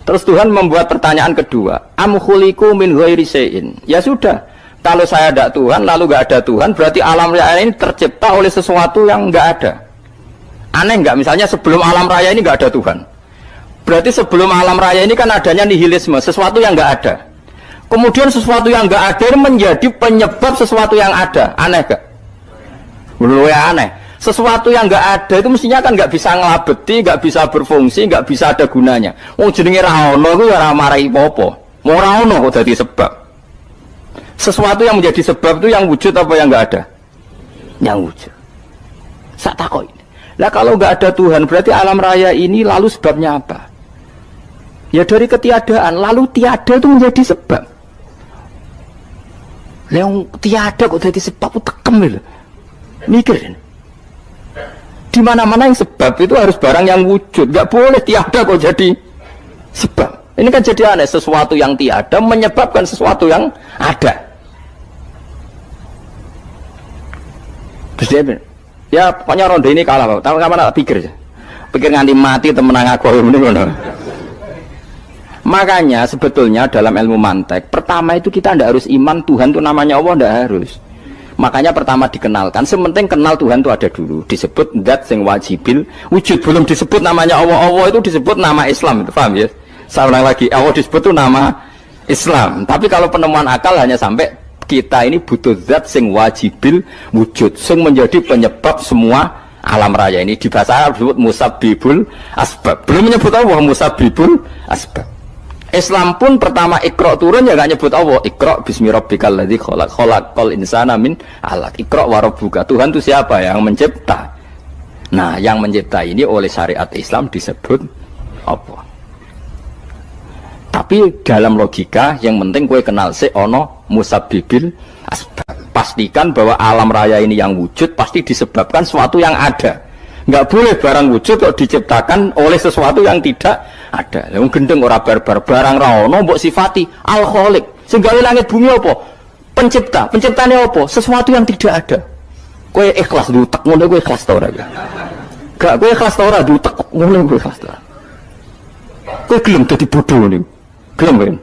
S2: Terus Tuhan membuat pertanyaan kedua, am khuliqu min ghairi syai'in. Ya sudah, kalau saya tidak Tuhan, lalu nggak ada Tuhan, berarti alam raya ini tercipta oleh sesuatu yang nggak ada. Aneh nggak? Misalnya sebelum alam raya ini nggak ada Tuhan. Berarti sebelum alam raya ini kan adanya nihilisme, sesuatu yang nggak ada. Kemudian sesuatu yang nggak ada ini menjadi penyebab sesuatu yang ada. Aneh nggak? Menurut saya aneh. Sesuatu yang nggak ada itu mestinya kan nggak bisa ngelabeti, nggak bisa berfungsi, nggak bisa ada gunanya. Wong jenenge ra ono iku ya ora marai apa-apa. Mau ra ono kok dadi sebab. Sesuatu yang menjadi sebab itu yang wujud apa yang nggak ada?
S7: yang wujud. Sak takoi. Lah kalau nggak ada Tuhan berarti alam raya ini lalu sebabnya apa? Ya dari ketiadaan, lalu tiada itu menjadi sebab. Yang tiada kok jadi sebab itu tekem lho. Mikir. Di mana-mana yang sebab itu harus barang yang wujud, nggak boleh tiada kok jadi sebab. Ini kan jadi aneh, sesuatu yang tiada menyebabkan sesuatu yang ada. Terus dia bilang, ya pokoknya ronde ini kalah, Pak. Tahu kapan tak pikir aja. Pikir nganti mati temenang aku ini ngono. Makanya sebetulnya dalam ilmu mantek, pertama itu kita tidak harus iman Tuhan itu namanya Allah, tidak harus. Makanya pertama dikenalkan, sementing kenal Tuhan itu ada dulu. Disebut zat sing wajibil wujud, belum disebut namanya Allah. Allah itu disebut nama Islam, itu paham ya? Saya ulang lagi, Allah disebut itu nama Islam. Tapi kalau penemuan akal hanya sampai kita ini butuh zat sing wajibil wujud, sing menjadi penyebab semua alam raya ini. Di bahasa Arab disebut musabbibul asbab. Belum menyebut Allah musabbibul asbab. Islam pun pertama Iqra turun ya gak nyebut Allah. Iqra bismi rabbikal ladzi khalaq, khalaqal insana min 'alaq. Iqra wa rabbuka. Tuhan itu siapa? Yang mencipta. Nah, yang mencipta ini oleh syariat Islam disebut apa? Tapi dalam logika yang penting kue kenal si ono musabbibil asbab. Pastikan bahwa alam raya ini yang wujud pasti disebabkan sesuatu yang ada. Nggak boleh barang wujud kok diciptakan oleh sesuatu yang tidak ada. Yang gendeng ora barbar barang ra ono mbok sifati al khaliq. Sing gawe langit bumi apa? Pencipta. Penciptane apa? Sesuatu yang tidak ada. Kowe ikhlas dutek ngono kowe ikhlas ta ora? Gak kowe ikhlas ta ora dutek ngono kowe ikhlas ta. Kowe gelem dadi bodho niku. Gelem kan?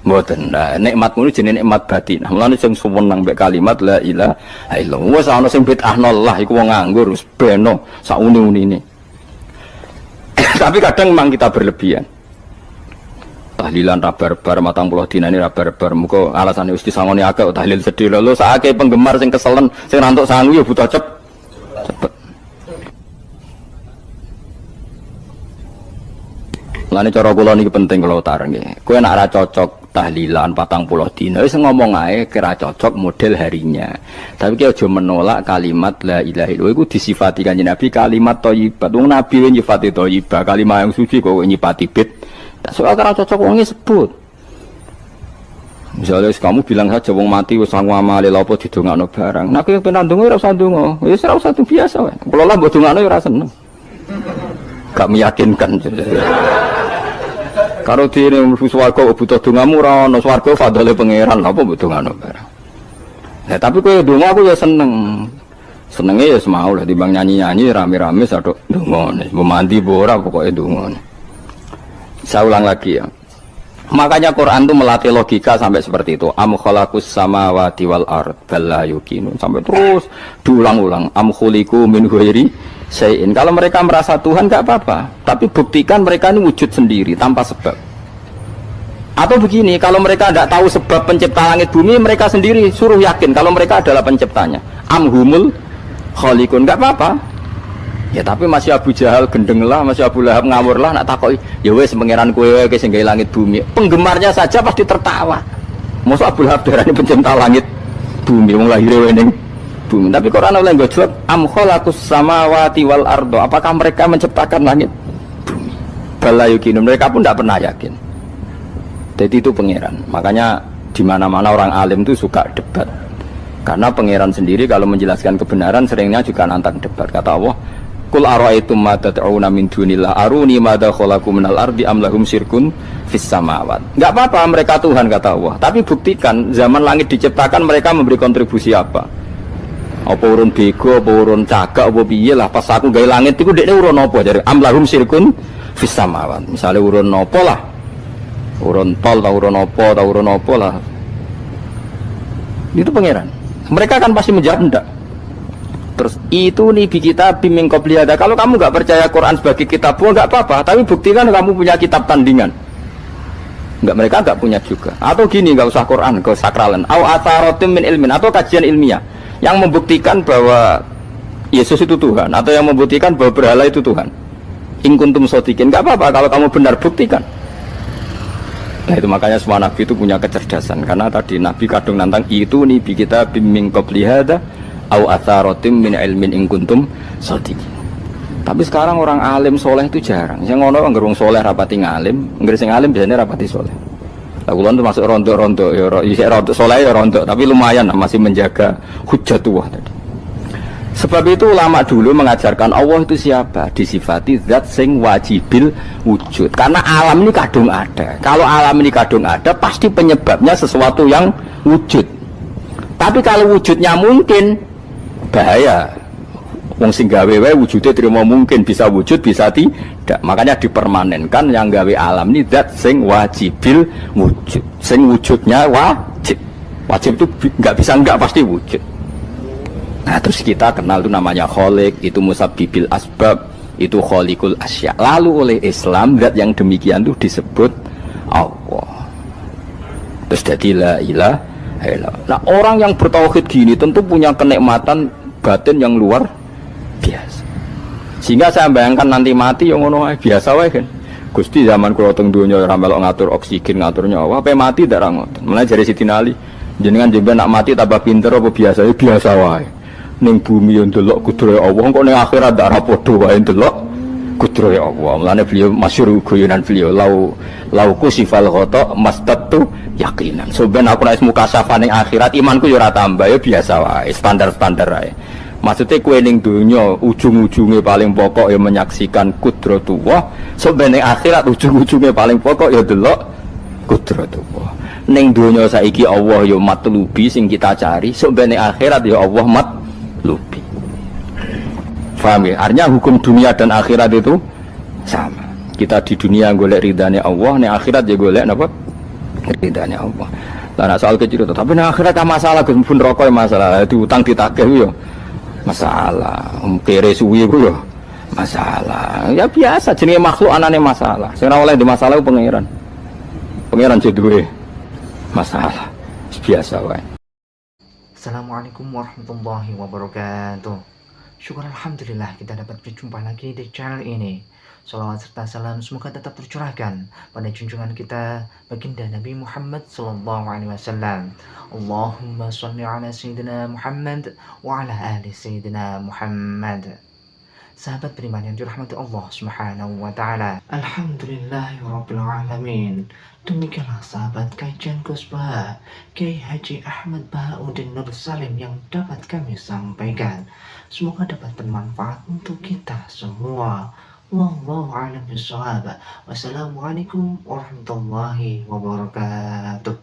S7: Mboten. Nah, nikmat ngono jenenge nikmat batin. Mulane sing suwenang mbek kalimat la ilaha illallah. Wes ana sing bid'ahno Allah iku wong nganggur wis beno sak uni-unine. Tapi kadang memang kita berlebihan. Tahlilan rabar-bar 40 dina ini rabar-bar muga alasane wis disangoni akeh tahlil sedih lho sakake penggemar sing keselen sing rantuk sangu ya butuh cepet. Lani cara kula niki penting kula utar nggih. Kowe nek ora cocok tahlilan 40 dina wis ngomong ae kira cocok model harinya. Tapi ki aja menolak kalimat la ilaha illallah iku disifati Kanjeng Nabi kalimat thayyibah. Wong Nabi nyifati thayyibah, kalimat yang suci kok nyifati bid. Tak soal kira cocok wong sebut. Misalnya kamu bilang saja wong mati wis sangu amale lha apa didongakno barang. Nek kowe pengen ndonga ora usah ndonga. Wis ora usah biasa wae. Kula lah mbok dongakno ora seneng. Gak meyakinkan. Karo dene mlebu swarga butuh dongamu ora ono swarga fadhole pangeran apa mbok dongano barang. Nah, tapi kowe donga aku ya seneng. Senenge ya semau lah timbang nyanyi-nyanyi rame-rame sadok donga. Mbok mandi mbok ora pokoke donga. Saya ulang lagi ya. Makanya Quran itu melatih logika sampai seperti itu. Am khalaqus samawati wal ard bal la yuqinun. Sampai terus diulang-ulang. Am khuliqu min ghairi syai'in. Kalau mereka merasa Tuhan enggak apa-apa, tapi buktikan mereka ini wujud sendiri tanpa sebab. Atau begini, kalau mereka tidak tahu sebab pencipta langit bumi, mereka sendiri suruh yakin kalau mereka adalah penciptanya. Am humul khaliqun. Enggak apa-apa. Ya tapi masih Abu Jahal gendeng lah, masih Abu Lahab ngawur lah, nak takoki, ya wes pangeran kowe wae sing gawe langit bumi. Penggemarnya saja pasti tertawa. Mosok Abu Lahab darane pencipta langit bumi, wong lahir ning bumi. Tapi Quran oleh nggo jawab, am khalaqus samawati wal ardo. Apakah mereka menciptakan langit bumi? Bala yuqin, mereka pun tidak pernah yakin. Jadi itu pangeran. Makanya di mana-mana orang alim itu suka debat. Karena pangeran sendiri kalau menjelaskan kebenaran seringnya juga nantang debat. Kata Allah, Qul ara'aytum ma tad'una min dunillah aruni madza khalaqu minal ardi am lahum syirkun fis samawat. Enggak apa-apa mereka Tuhan kata Allah, tapi buktikan zaman langit diciptakan mereka memberi kontribusi apa? Apa urun bego, apa urun cagak, apa piye lah pas aku gawe langit iku dekne urun apa jare am lahum syirkun fis samawat. Misale urun apa lah? Urun tol ta urun apa lah. Itu pangeran. Mereka kan pasti menjawab enggak. Terus itu nih kita bimbing qobliyada. Kalau kamu nggak percaya Quran sebagai kitab nggak apa-apa, tapi buktikan kamu punya kitab tandingan. Nggak, mereka nggak punya juga. Atau gini, nggak usah Quran, nggak sakralan. Au atharotim min ilmin, atau kajian ilmiah yang membuktikan bahwa Yesus itu Tuhan, atau yang membuktikan bahwa berhala itu Tuhan. In kuntum shodiqin, nggak apa-apa kalau kamu benar, buktikan. Nah itu makanya semua nabi itu punya kecerdasan, karena tadi nabi kadung nantang itu nih kita bimbing qobliyada au atharatim min ilmin in kuntum shadiqin. Tapi sekarang orang alim soleh itu jarang. Sing ngono anggere wong soleh rapati ngalim, anggere sing alim biasanya rapati soleh. Lah kula termasuk rontok-rontok ya isih rontok soleh ya rontok, tapi lumayan masih menjaga hujjatullah tadi. Sebab itu ulama dulu mengajarkan Allah itu siapa? Disifati zat sing wajibil wujud. Karena alam ini kadung ada. Kalau alam ini kadung ada, pasti penyebabnya sesuatu yang wujud. Tapi kalau wujudnya mungkin, bahaya. Wong sing gawe wae wujude terima mungkin, bisa wujud bisa tidak. Makanya dipermanenkan yang gawe alam ini zat sing wajibil wujud. Sing wujudnya wajib. Wajib itu nggak bisa nggak, pasti wujud. Nah terus kita kenal itu namanya khaliq, itu musabbibil asbab, itu khaliqul asya. Lalu oleh Islam zat yang demikian itu disebut Allah. Terus jadi la ilaha illallah. Nah orang yang bertauhid gini tentu punya kenikmatan batin yang luar biasa. Sehingga saya bayangkan nanti mati yang ngono biasa wae kan. Gusti zaman kula teng donya ora melok ngatur oksigen, ngatur nyawa, ape mati ndak ra ngoten. Mulane jare Sidin Ali, jenengan jemben nak mati tambah pinter apa biasa? Ya biasa wae. Ning bumi yo ndelok kudrohe Allah, kok ning akhirat ndak ra padha wae ndelok kudrohe Allah. Mulane beliau masyhur guyonan beliau, lau kusifal ghata mastatu yaqinan. So ben aku nek mukasafah ning akhirat imanku yo ora tambah, ya biasa wae, standar-standar wae. Maksudnya kue ning dunya ujung-ujungnya paling pokok ya menyaksikan kudratullah. Sebenarnya akhirat ujung-ujungnya paling pokok ya delok kudratullah. Ning dunya saiki Allah ya matlubi sing kita cari. Sebenarnya akhirat ya Allah matlubi. Paham ya? Artinya hukum dunia dan akhirat itu sama. Kita di dunia golek ridane Allah, ning akhirat ya golek napa? Ridane Allah. Lah nek soal kecil tapi ning akhirat masalah Gus pun rokok masalah, diutang ditagih yo masalah, kere suwi ku yo masalah. Ya biasa jenenge makhluk anane masalah. Sing ora oleh di masalah ku pangeran. Pangeran duwe masalah. Biasa wae.
S8: Assalamualaikum warahmatullahi wabarakatuh. Syukur alhamdulillah kita dapat berjumpa lagi di channel ini. Salawat serta salam semoga tetap tercurahkan pada junjungan kita baginda Nabi Muhammad sallallahu alaihi wasallam. Allahumma shalli ala sayyidina Muhammad wa ala ali sayyidina Muhammad. Sahabat beriman yang dirahmati Allah Subhanahu wa taala. Alhamdulillahirabbil alamin. Demikianlah sahabat kajian Gus Baha Kiai Haji Ahmad Bahauddin Nur Salim yang dapat kami sampaikan. Semoga dapat bermanfaat untuk kita semua. Wallahu a'lam bishawab. Wassalamualaikum warahmatullahi wabarakatuh.